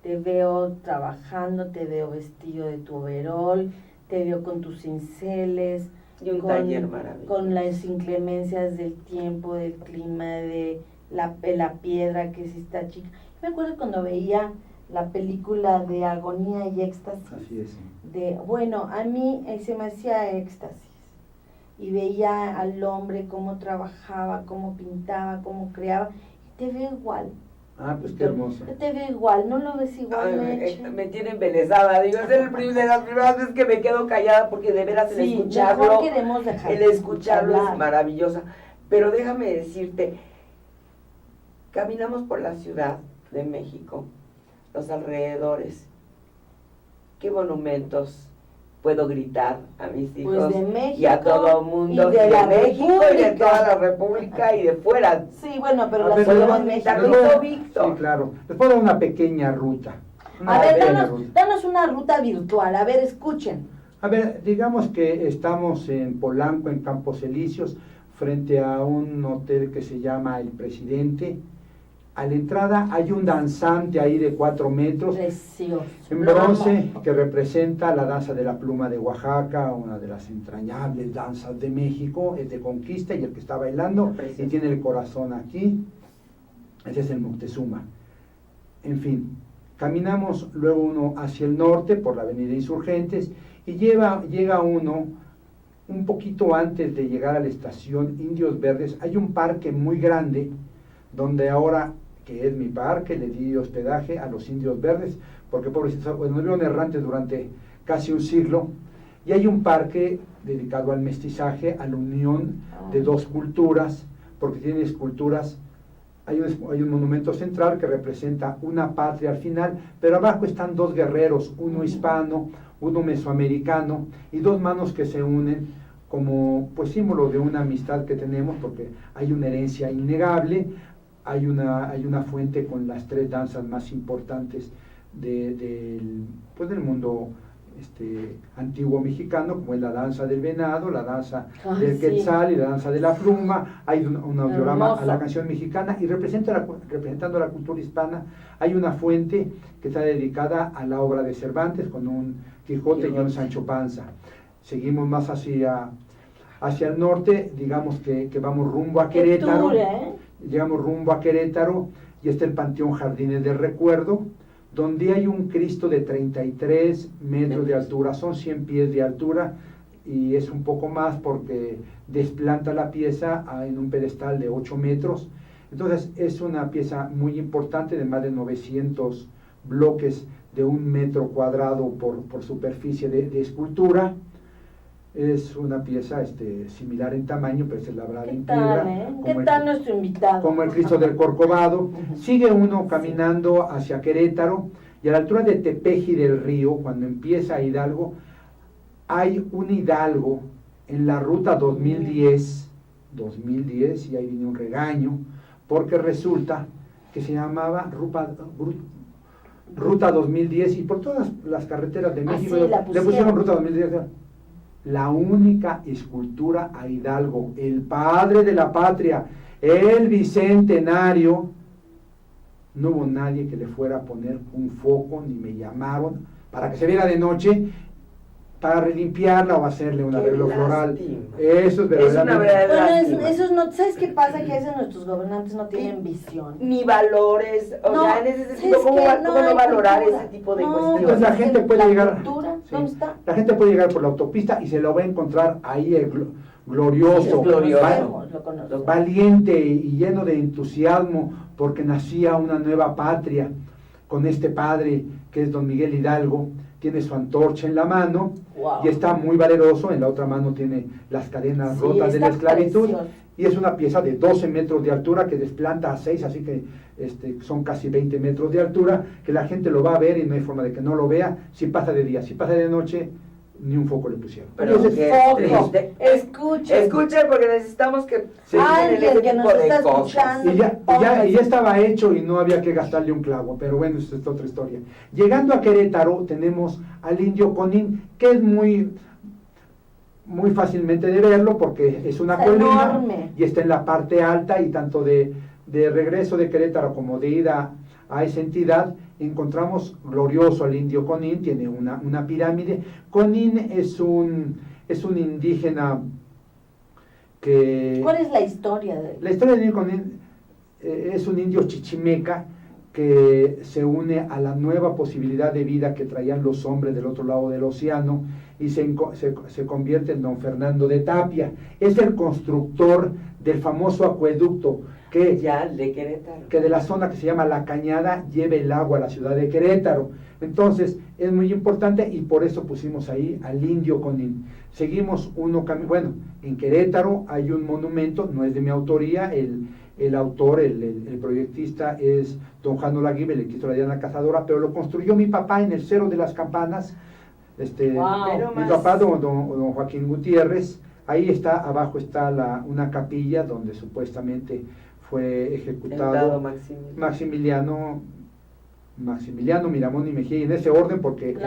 Te veo trabajando, te veo vestido de tu overol, te veo con tus cinceles, y un taller maravilloso, con las inclemencias del tiempo, del clima, de la piedra que sí está chica. Me acuerdo cuando veía la película de Agonía y Éxtasis. Así es. Bueno, a mí se me hacía éxtasis. Y veía al hombre cómo trabajaba, cómo pintaba, cómo creaba. Y te veo igual. Ah, pues qué hermoso. Te veo igual, ¿no lo ves igual? Me tiene embelesada, digo, es de las primeras veces que me quedo callada porque de veras el escucharlo es maravillosa. Pero déjame decirte, caminamos por la Ciudad de México, los alrededores, qué monumentos puedo gritar a mis hijos, pues de México, y a todo el mundo, y de México y de toda la República y de fuera. Sí, bueno, pero la Ciudad de México. Sí, claro. Les puedo dar una pequeña ruta. Danos una ruta virtual. A ver, escuchen. A ver, digamos que estamos en Polanco, en Campos Elíseos, frente a un hotel que se llama El Presidente. A la entrada hay un danzante ahí de 4 metros, precioso, en bronce, que representa la danza de la pluma de Oaxaca, una de las entrañables danzas de México, es de conquista, y el que está bailando y tiene el corazón aquí, ese es el Moctezuma. En fin, caminamos luego uno hacia el norte por la avenida Insurgentes y llega uno un poquito antes de llegar a la estación Indios Verdes. Hay un parque muy grande donde ahora, que es mi parque, le di hospedaje a los Indios Verdes, porque pobrecitos, pues, nos vieron errantes durante casi un siglo, y hay un parque dedicado al mestizaje, a la unión de dos culturas, porque tiene esculturas, hay un monumento central que representa una patria al final, pero abajo están dos guerreros, uno hispano, uno mesoamericano, y dos manos que se unen como pues símbolo de una amistad que tenemos, porque hay una herencia innegable. Hay una fuente con las 3 danzas más importantes del mundo antiguo mexicano, como es la danza del venado, la danza del quetzal y la danza de la pluma. Hay un audiorama a la canción mexicana, y representando la cultura hispana hay una fuente que está dedicada a la obra de Cervantes, con un Quijote y un Sancho Panza. Seguimos más hacia el norte, digamos que vamos rumbo a Querétaro. Llegamos rumbo a Querétaro y está el Panteón Jardines del Recuerdo, donde hay un Cristo de 33 metros de altura, son 100 pies de altura, y es un poco más porque desplanta la pieza en un pedestal de 8 metros. Entonces es una pieza muy importante, de más de 900 bloques de 1 metro cuadrado por superficie de escultura. Es una pieza similar en tamaño, pero es labrada en piedra. ¿Qué tal nuestro invitado? Como el Cristo del Corcovado. Sigue uno caminando hacia Querétaro, y a la altura de Tepeji del Río, cuando empieza Hidalgo, hay un Hidalgo en la ruta 2010, y ahí viene un regaño, porque resulta que se llamaba Ruta 2010, y por todas las carreteras de México le pusieron Ruta 2010. La única escultura a Hidalgo, el padre de la patria, el bicentenario, no hubo nadie que le fuera a poner un foco, ni me llamaron para que se viera de noche, para relimpiarla o hacerle un arreglo floral. Eso es Es una verdaderamente... verdadera Bueno, lástima. eso no, ¿sabes qué pasa? Que a veces nuestros gobernantes no tienen visión. Ni valores, o No, sea, en ese sentido, es ¿cómo, que cómo no hay valorar cultura. ese tipo de No, cuestiones? Entonces la gente puede llegar... cultura, Sí. ¿dónde está? La gente puede llegar por la autopista y se lo va a encontrar ahí glorioso, Sí, es glorioso. Lo conocemos. valiente y lleno de entusiasmo porque nacía una nueva patria con este padre que es don Miguel Hidalgo. Tiene su antorcha en la mano Wow. y está muy valeroso, en la otra mano tiene las cadenas Sí, rotas de la está esclavitud, precioso. y es una pieza de 12 metros de altura que desplanta a 6, así que son casi 20 metros de altura, que la gente lo va a ver y no hay forma de que no lo vea, si pasa de día, si pasa de noche, ni un foco le pusieron. Pero Entonces, qué Foco. triste. Escuchen. Escuchen porque necesitamos que Sí. Alguien ese que tipo nos de está cosas. escuchando. y ya estaba hecho y no había que gastarle un clavo, pero bueno, esa es otra historia. Llegando a Querétaro tenemos al Indio Conín, que es muy fácilmente de verlo porque es una Está colina enorme. y está en la parte alta, y tanto de regreso de Querétaro como de ida a esa entidad encontramos glorioso al Indio Conín. Tiene una pirámide. Conín es un indígena que... ¿Cuál es la historia de él? La historia de Indio Conín es un indio chichimeca que se une a la nueva posibilidad de vida que traían los hombres del otro lado del océano y se convierte en don Fernando de Tapia. Es el constructor del famoso acueducto Ya, de Querétaro. que de la zona que se llama La Cañada lleva el agua a la ciudad de Querétaro. Entonces es muy importante y por eso pusimos ahí al Indio Conín. Seguimos bueno, en Querétaro hay un monumento, no es de mi autoría, el autor, el proyectista es don Juan Olaguibel, el que hizo la Diana Cazadora, pero lo construyó mi papá en el Cerro de las Campanas. Wow. Mi papá, don Joaquín Gutiérrez. Ahí está, abajo está una capilla donde supuestamente fue ejecutado Maximiliano Miramón y Mejía, y en ese orden, porque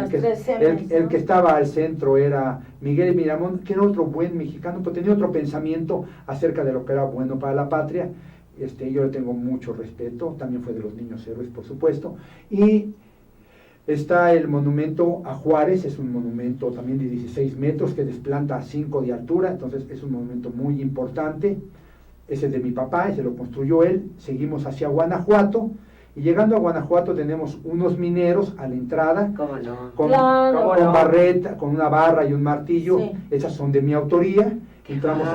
el que estaba al centro era Miguel Miramón, que era otro buen mexicano, pero tenía otro pensamiento acerca de lo que era bueno para la patria. Yo le tengo mucho respeto, también fue de los niños héroes, por supuesto. Y está el monumento a Juárez, es un monumento también de 16 metros que desplanta a 5 de altura, entonces es un monumento muy importante. Ese es de mi papá, ese lo construyó él. Seguimos hacia Guanajuato, y llegando a Guanajuato tenemos unos mineros a la entrada. ¿Cómo no? Con barreta, con una barra y un martillo. Sí. Esas son de mi autoría. Entramos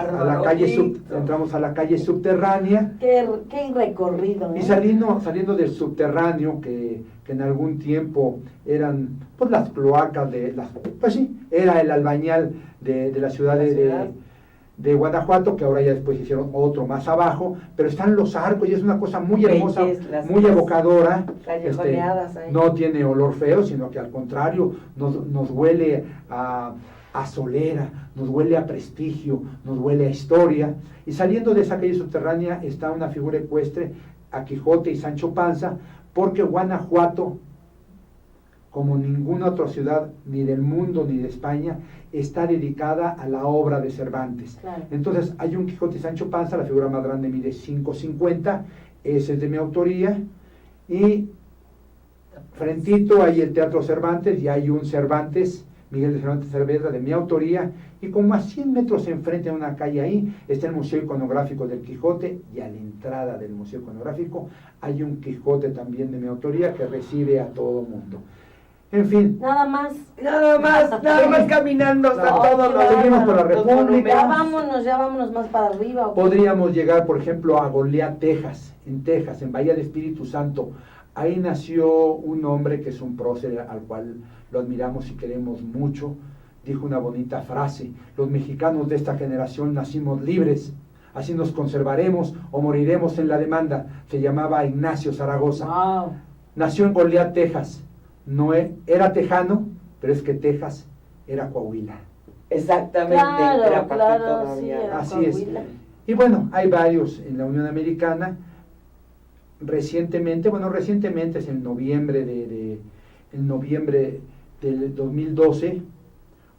a la calle subterránea. Qué recorrido, ¿no? Y saliendo del subterráneo, que en algún tiempo eran pues las cloacas pues sí, era el albañal de la ciudad de Guanajuato, que ahora ya después hicieron otro más abajo, pero están los arcos y es una cosa muy hermosa, muy evocadora. No tiene olor feo, sino que al contrario nos huele a solera, nos huele a prestigio, nos huele a historia. Y saliendo de esa calle subterránea está una figura ecuestre a Quijote y Sancho Panza, porque Guanajuato, como ninguna otra ciudad ni del mundo ni de España, está dedicada a la obra de Cervantes. Claro. Entonces hay un Quijote y Sancho Panza, la figura más grande mide 5.50, ese es de mi autoría, y frentito hay el Teatro Cervantes y hay un Cervantes, Miguel de Cervantes Saavedra, de mi autoría, y como a 100 metros enfrente de una calle ahí está el Museo Iconográfico del Quijote, y a la entrada del Museo Iconográfico hay un Quijote también de mi autoría que recibe a todo mundo. En fin. Nada más caminando hasta todos los seguimos por la República. Ya vámonos más para arriba. Podríamos llegar, por ejemplo, a Goliat, Texas, en Bahía de Espíritu Santo. Ahí nació un hombre que es un prócer al cual lo admiramos y queremos mucho. Dijo una bonita frase: los mexicanos de esta generación nacimos libres, así nos conservaremos o moriremos en la demanda. Se llamaba Ignacio Zaragoza. Wow. Nació en Goliat, Texas. No era tejano, pero es que Texas era Coahuila. Exactamente. Claro, sí, era así Coahuila. es. Y bueno, hay varios en la Unión Americana. Recientemente es en noviembre del 2012,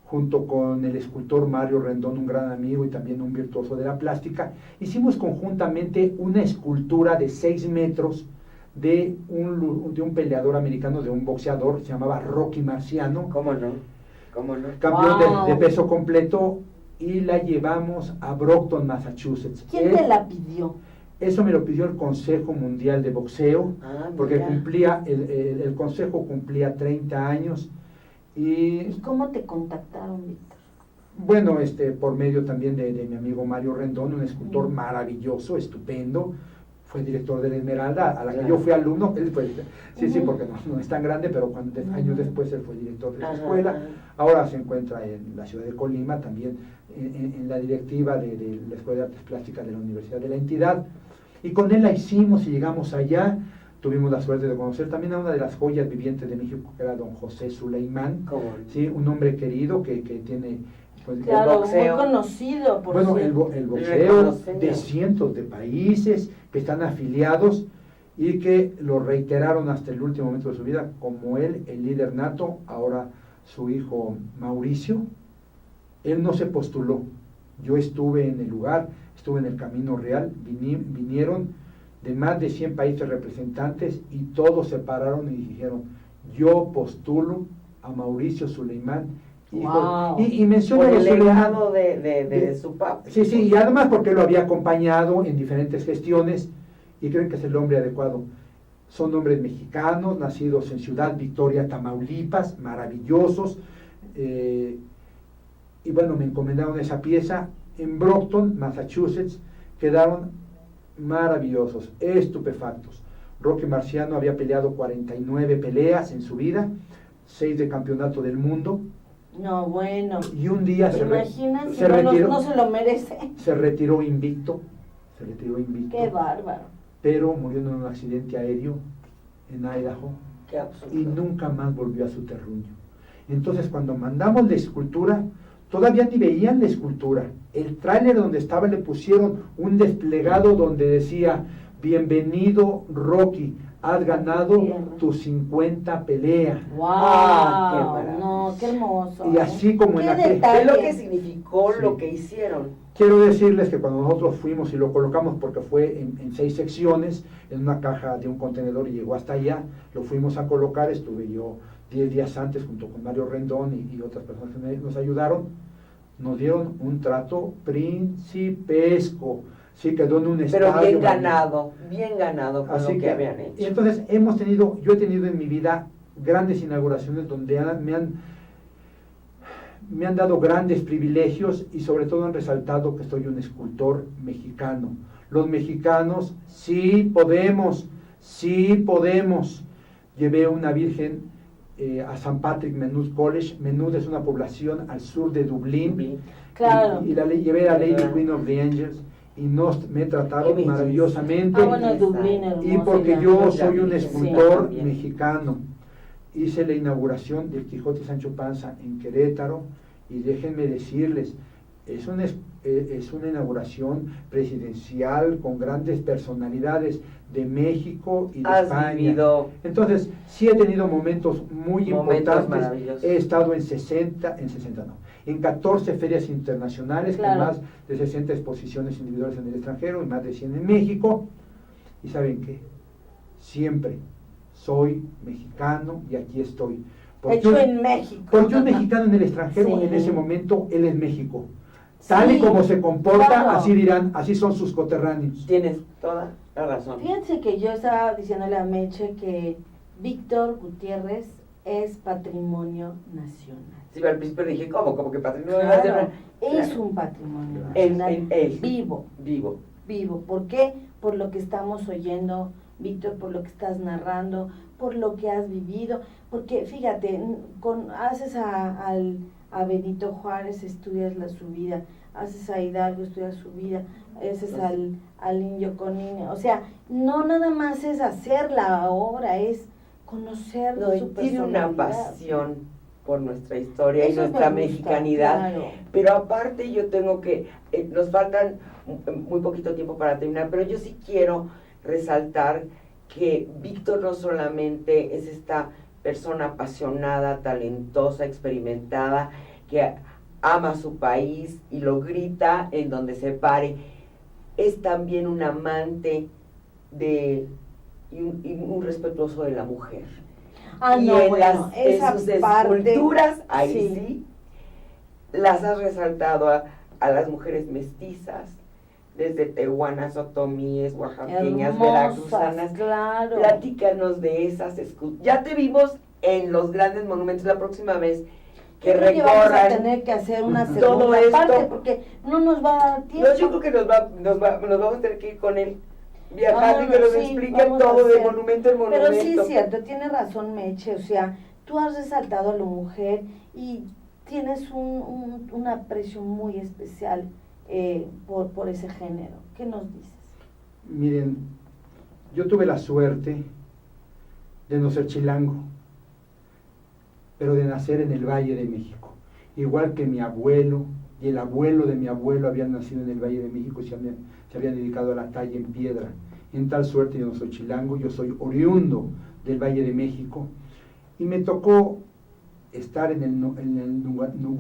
junto con el escultor Mario Rendón, un gran amigo y también un virtuoso de la plástica, hicimos conjuntamente una escultura de 6 metros de un peleador americano, de un boxeador, se llamaba Rocky Marciano. ¿Cómo no? ¿Cómo no? Campeón Wow. de peso completo, y la llevamos a Brockton, Massachusetts. ¿Quién te la pidió? Eso me lo pidió el Consejo Mundial de Boxeo, porque mira. cumplía, el Consejo cumplía 30 años. ¿Y cómo te contactaron, Víctor? Bueno, por medio también de mi amigo Mario Rendón, un escultor maravilloso, estupendo, fue director de la Esmeralda, a la que yo fui alumno. Él fue, sí, porque no es tan grande, pero años después él fue director de esa escuela. Ahora se encuentra en la ciudad de Colima, también en la directiva de la Escuela de Artes Plásticas de la Universidad de la entidad. Y con él la hicimos y llegamos allá. Tuvimos la suerte de conocer también a una de las joyas vivientes de México, que era don José Suleimán, ¿sí? Un hombre querido que tiene... Pues, claro, el boxeo. muy conocido, por bueno, cierto. el boxeo de cientos de países que están afiliados y que lo reiteraron hasta el último momento de su vida, como él, el líder nato, ahora su hijo Mauricio. Él no se postuló. Yo estuve en el lugar, estuve en el Camino Real, vinieron de más de 100 países representantes y todos se pararon y dijeron: yo postulo a Mauricio Suleimán. Wow. Y menciona por el Suleimán legado de su papá. Sí, y además porque lo había acompañado en diferentes gestiones y creen que es el hombre adecuado. Son hombres mexicanos, nacidos en Ciudad Victoria, Tamaulipas, maravillosos. Y bueno, me encomendaron esa pieza. En Brockton, Massachusetts, quedaron maravillosos, estupefactos. Rocky Marciano había peleado 49 peleas en su vida, 6 de campeonato del mundo. No, bueno. Y un día se retiró, no se lo merece. Se retiró invicto. Qué bárbaro. Pero murió en un accidente aéreo en Idaho. Qué absurdo. Y nunca más volvió a su terruño. Entonces, cuando mandamos la escultura, todavía ni veían la escultura. El tráiler donde estaba le pusieron un desplegado donde decía: bienvenido Rocky, has ganado tu 50 pelea. ¡Wow! No, qué hermoso. Y así como en aquel... ¿Qué es lo que significó lo que hicieron? Quiero decirles que cuando nosotros fuimos y lo colocamos, porque fue en 6 secciones, en una caja de un contenedor y llegó hasta allá, lo fuimos a colocar, estuve yo 10 días antes junto con Mario Rendón y otras personas que nos ayudaron, nos dieron un trato principesco. Sí, quedó en un estadio. Pero bien ganado con así lo que habían hecho. Y entonces yo he tenido en mi vida grandes inauguraciones donde me han dado grandes privilegios y sobre todo han resaltado que soy un escultor mexicano. Los mexicanos sí podemos. Llevé una virgen a St. Patrick Menus College. Menus es una población al sur de Dublín. Claro. Y la llevé a Lady Queen of the Angels. Y me trataron maravillosamente. Bueno, Dublín, hermoso. Y porque yo soy un sí, escultor también. mexicano. Hice la inauguración del Quijote y Sancho Panza en Querétaro y déjenme decirles, es una inauguración presidencial con grandes personalidades de México y de España. Vivido. Entonces, sí he tenido momentos muy importantes. Maravillosos. He estado en 14 ferias internacionales, claro, con más de 60 exposiciones individuales en el extranjero y más de 100 en México. ¿Y saben qué? Siempre soy mexicano y aquí estoy. Hecho en México. Porque un mexicano en el extranjero, Sí. en ese momento, él es México. Tal y Sí, como se comporta, claro. así dirán, así son sus coterráneos. Tienes toda la razón. Fíjense que yo estaba diciéndole a Meche que Víctor Gutiérrez es patrimonio nacional. Sí, pero al principio dije, ¿cómo? Como que patrimonio Claro, nacional. es Claro. un patrimonio Él, nacional vivo. Vivo. ¿Por qué? Por lo que estamos oyendo, Víctor, por lo que estás narrando, por lo que has vivido. Porque fíjate, haces a Benito Juárez, estudias su vida, haces a Hidalgo, estudias su vida, haces al Indio Conini. O sea, no nada más es hacer la obra, es conocer No, y su tiene una personalidad. pasión por nuestra historia y Eso nuestra me gusta, mexicanidad. claro. Pero aparte yo tengo que, nos faltan muy poquito tiempo para terminar, pero yo sí quiero resaltar que Víctor no solamente es esta persona apasionada, talentosa, experimentada, que ama su país y lo grita en donde se pare, es también un amante y un respetuoso de la mujer. y no, en, bueno, en sus esculturas, ahí sí, las has resaltado a las mujeres mestizas, desde tehuanas, otomíes, oaxaqueñas, veracruzanas. Claro. Platícanos de esas esculturas. Ya te vimos en los grandes monumentos. La próxima vez que vamos recorran a tener que hacer una todo segunda esto, parte porque no nos va a dar tiempo. No, yo creo que nos vamos a tener que ir con él viajando y que nos explique vamos todo de monumento en monumento. Pero sí es cierto, tiene razón Meche, o sea, tú has resaltado a la mujer y tienes un aprecio muy especial por ese género. ¿Qué nos dices? Miren, yo tuve la suerte de no ser chilango, pero de nacer en el Valle de México. Igual que mi abuelo y el abuelo de mi abuelo habían nacido en el Valle de México y se habían dedicado a la talla en piedra. En tal suerte yo no soy chilango, yo soy oriundo del Valle de México y me tocó estar en el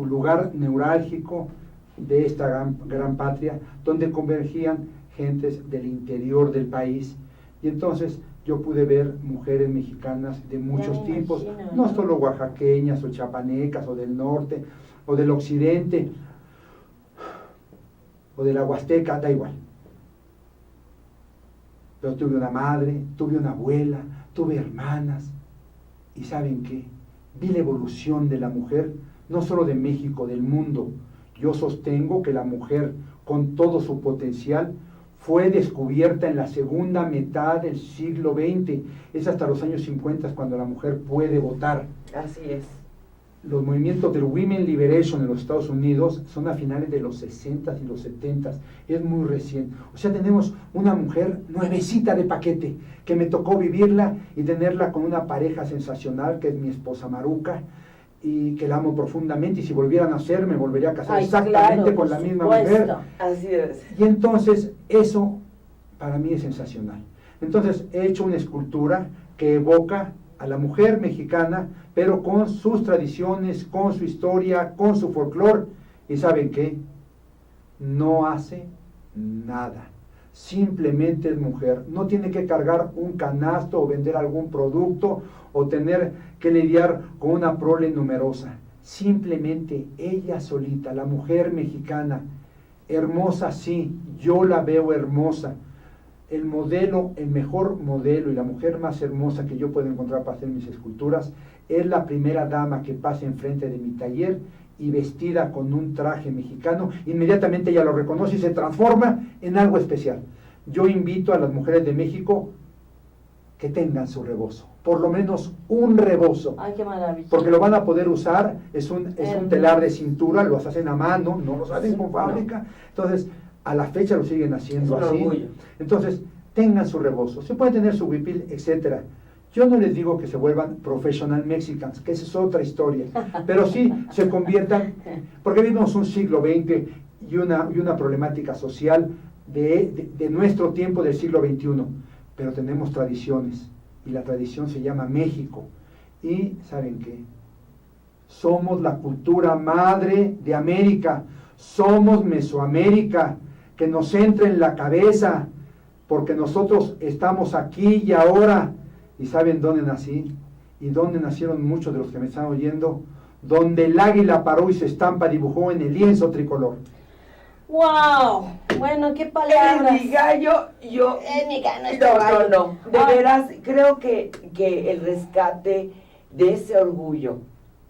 lugar neurálgico de esta gran patria, donde convergían gentes del interior del país, y entonces yo pude ver mujeres mexicanas de muchos tipos, no solo oaxaqueñas o chapanecas o del norte o del occidente o de la Huasteca, da igual. Pero tuve una madre, tuve una abuela, tuve hermanas, y ¿saben qué? Vi la evolución de la mujer, no solo de México, del mundo. Yo sostengo que la mujer, con todo su potencial, fue descubierta en la segunda mitad del siglo XX. Es hasta los años 50 cuando la mujer puede votar. Así es. Los movimientos del Women Liberation en los Estados Unidos son a finales de los 60 y los 70. Es muy reciente. O sea, tenemos una mujer nuevecita de paquete, que me tocó vivirla y tenerla con una pareja sensacional, que es mi esposa Maruca, y que la amo profundamente, y si volviera a nacer me volvería a casar exactamente con la misma mujer. Así es. Y entonces eso para mí es sensacional. Entonces he hecho una escultura que evoca a la mujer mexicana, pero con sus tradiciones, con su historia, con su folclore, y ¿saben qué? No hace nada. Simplemente es mujer, no tiene que cargar un canasto o vender algún producto o tener que lidiar con una prole numerosa. Simplemente ella solita, la mujer mexicana, hermosa sí, yo la veo hermosa. El modelo, el mejor modelo y la mujer más hermosa que yo puedo encontrar para hacer mis esculturas es la primera dama que pasa enfrente de mi taller y vestida con un traje mexicano, inmediatamente ella lo reconoce y se transforma en algo especial. Yo invito a las mujeres de México que tengan su rebozo, por lo menos un rebozo. Ay, qué maravilla. Porque lo van a poder usar, es un telar de cintura, los hacen a mano, no los hacen con fábrica. Entonces, a la fecha lo siguen haciendo así. Orgullo. Entonces, tengan su rebozo, se puede tener su huipil, etcétera. Yo no les digo que se vuelvan professional mexicans, que esa es otra historia, pero sí se conviertan, porque vivimos un siglo XX y una problemática social de nuestro tiempo, del siglo XXI, pero tenemos tradiciones, y la tradición se llama México, y ¿saben qué? Somos la cultura madre de América, somos Mesoamérica, que nos entre en la cabeza, porque nosotros estamos aquí y ahora. ¿Y saben dónde nací? ¿Y dónde nacieron muchos de los que me están oyendo? Donde el águila paró y su estampa dibujó en el lienzo tricolor. ¡Wow! Bueno, qué palabras. En mi gallo, yo... No. De veras, creo que el rescate de ese orgullo,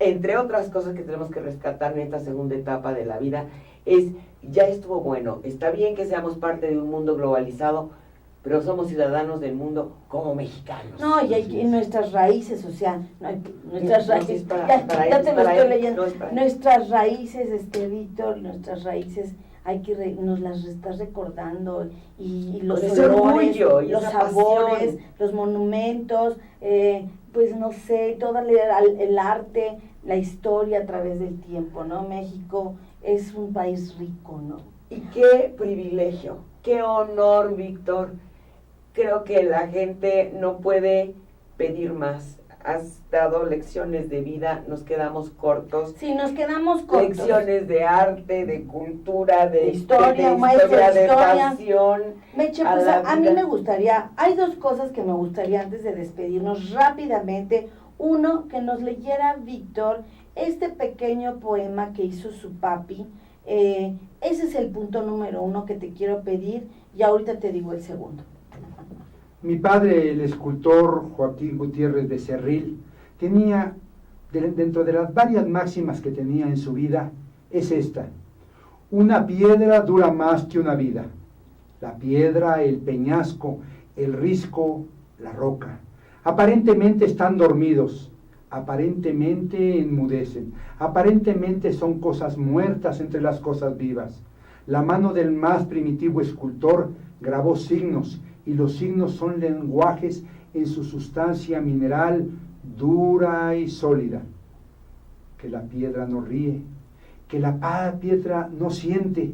entre otras cosas que tenemos que rescatar en esta segunda etapa de la vida, es, ya estuvo bueno, está bien que seamos parte de un mundo globalizado, pero somos ciudadanos del mundo como mexicanos. No, y hay nuestras raíces, o sea, nuestras raíces, ya te lo estoy leyendo, nuestras raíces, Víctor, nuestras raíces, nos las estás recordando, y los olores, los sabores, los monumentos, pues no sé, todo el arte, la historia a través del tiempo, ¿no? México es un país rico, ¿no? Y qué privilegio, qué honor, Víctor. Creo que la gente no puede pedir más. Has dado lecciones de vida, nos quedamos cortos. Sí, nos quedamos cortos. Lecciones de arte, de cultura, de historia, de pasión. Meche, pues a mí me gustaría, hay dos cosas que me gustaría antes de despedirnos rápidamente. Uno, que nos leyera Víctor este pequeño poema que hizo su papi. Ese es el punto número 1 que te quiero pedir, y ahorita te digo el segundo. Mi padre, el escultor Joaquín Gutiérrez Becerril, tenía, dentro de las varias máximas que tenía en su vida, es esta: una piedra dura más que una vida. La piedra, el peñasco, el risco, la roca. Aparentemente están dormidos, aparentemente enmudecen, aparentemente son cosas muertas entre las cosas vivas. La mano del más primitivo escultor grabó signos, y los signos son lenguajes en su sustancia mineral dura y sólida. Que la piedra no ríe, que la piedra no siente,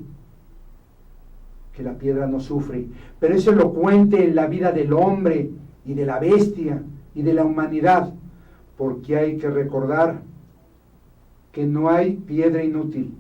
que la piedra no sufre, pero es elocuente en la vida del hombre y de la bestia y de la humanidad, porque hay que recordar que no hay piedra inútil,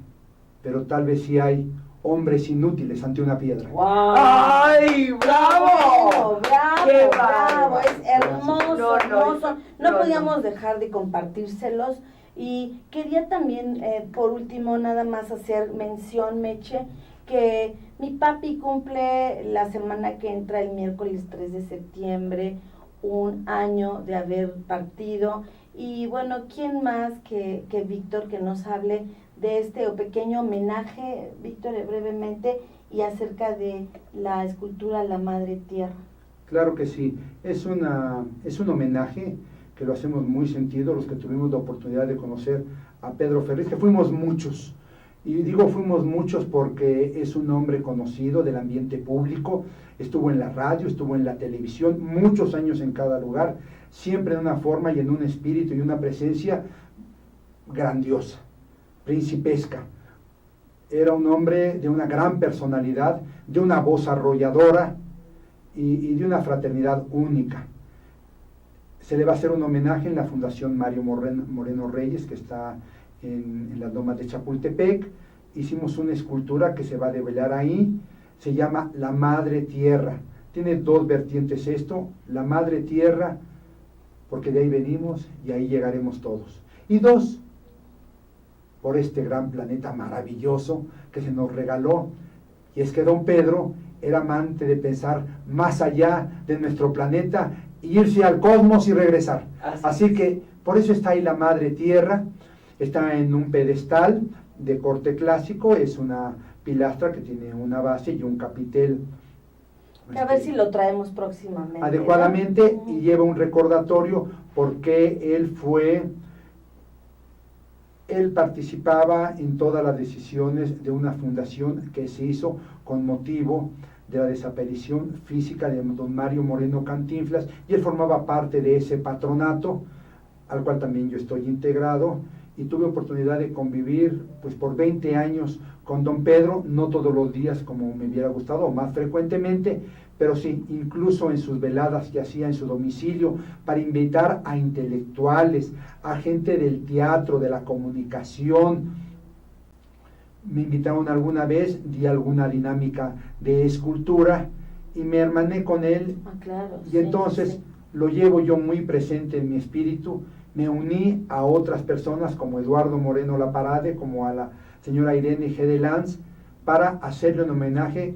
pero tal vez sí hay hombres inútiles ante una piedra. ¡Wow! ¡Ay, bravo! Bravo, ¡Qué bravo! Es hermoso, hermoso. No podíamos no. dejar de compartírselos. Y quería también, por último, nada más hacer mención, Meche, que mi papi cumple la semana que entra, el miércoles 3 de septiembre, 1 año de haber partido. Y bueno, ¿quién más que Víctor, que nos hable de este pequeño homenaje, Víctor, brevemente, y acerca de la escultura a la Madre Tierra? Claro que sí, es un homenaje que lo hacemos muy sentido, los que tuvimos la oportunidad de conocer a Pedro Ferriz, que fuimos muchos, y digo fuimos muchos porque es un hombre conocido del ambiente público, estuvo en la radio, estuvo en la televisión, muchos años en cada lugar, siempre en una forma y en un espíritu y una presencia grandiosa, principesca. Era un hombre de una gran personalidad, de una voz arrolladora y de una fraternidad única. Se le va a hacer un homenaje en la Fundación Mario Moreno Reyes, que está en las lomas de Chapultepec. Hicimos una escultura que se va a develar ahí, se llama La Madre Tierra. Tiene 2 vertientes esto: la Madre Tierra, porque de ahí venimos y ahí llegaremos todos. Y 2, por este gran planeta maravilloso que se nos regaló. Y es que don Pedro era amante de pensar más allá de nuestro planeta, irse al cosmos y regresar. Así que por eso está ahí la Madre Tierra, está en un pedestal de corte clásico, es una pilastra que tiene una base y un capitel. A ver si lo traemos próximamente. Adecuadamente, ¿no? Y lleva un recordatorio porque él participaba en todas las decisiones de una fundación que se hizo con motivo de la desaparición física de don Mario Moreno Cantinflas, y él formaba parte de ese patronato, al cual también yo estoy integrado, y tuve oportunidad de convivir pues por 20 años con don Pedro, no todos los días como me hubiera gustado, o más frecuentemente, pero sí, incluso en sus veladas que hacía en su domicilio, para invitar a intelectuales, a gente del teatro, de la comunicación. Me invitaron alguna vez, di alguna dinámica de escultura y me hermané con él. Claro, y entonces lo llevo yo muy presente en mi espíritu. Me uní a otras personas como Eduardo Moreno Laparade, como a la señora Irene G. de Lanz, para hacerle un homenaje,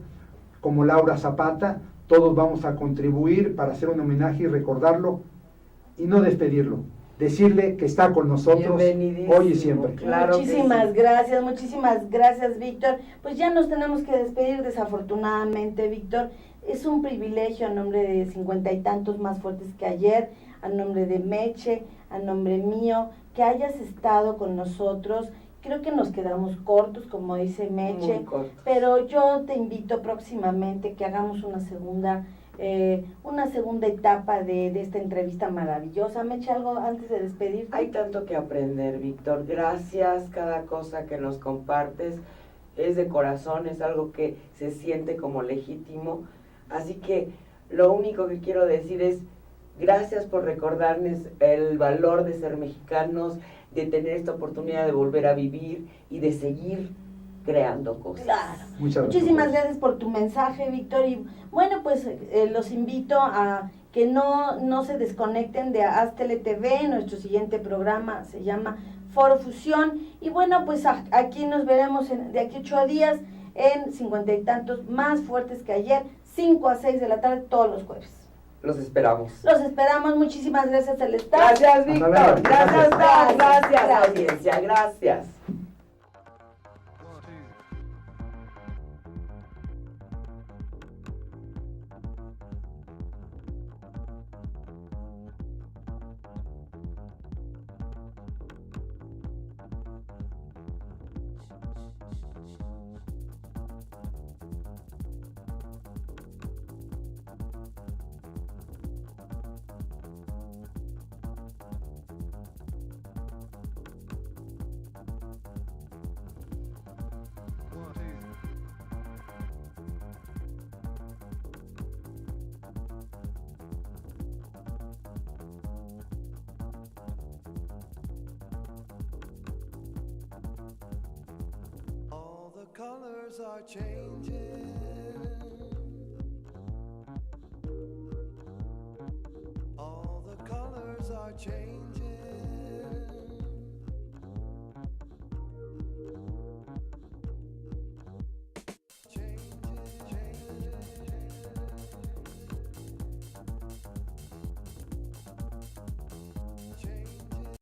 como Laura Zapata. Todos vamos a contribuir para hacer un homenaje y recordarlo y no despedirlo. Decirle que está con nosotros hoy y siempre. Claro, muchísimas gracias, Víctor. Pues ya nos tenemos que despedir, desafortunadamente, Víctor. Es un privilegio, a nombre de 50 y tantos más fuertes que ayer, a nombre de Meche, a nombre mío, que hayas estado con nosotros. Creo que nos quedamos cortos, como dice Meche, pero yo te invito próximamente que hagamos una segunda etapa de esta entrevista maravillosa. Meche, ¿algo antes de despedirte? Hay tanto que aprender, Víctor. Gracias, cada cosa que nos compartes es de corazón, es algo que se siente como legítimo. Así que lo único que quiero decir es gracias por recordarnos el valor de ser mexicanos, de tener esta oportunidad de volver a vivir y de seguir creando cosas. Claro. Muchísimas gracias por tu mensaje, Víctor. Y bueno, pues los invito a que no se desconecten de Aztele TV. Nuestro siguiente programa se llama Foro Fusión. Y bueno, pues aquí nos veremos de aquí 8 días en 50 y tantos, más fuertes que ayer, 5 a 6 de la tarde, todos los jueves. Los esperamos. Los esperamos. Muchísimas gracias al staff. Gracias, Víctor. Gracias, gracias, gracias, audiencia. Gracias. Colors are changing.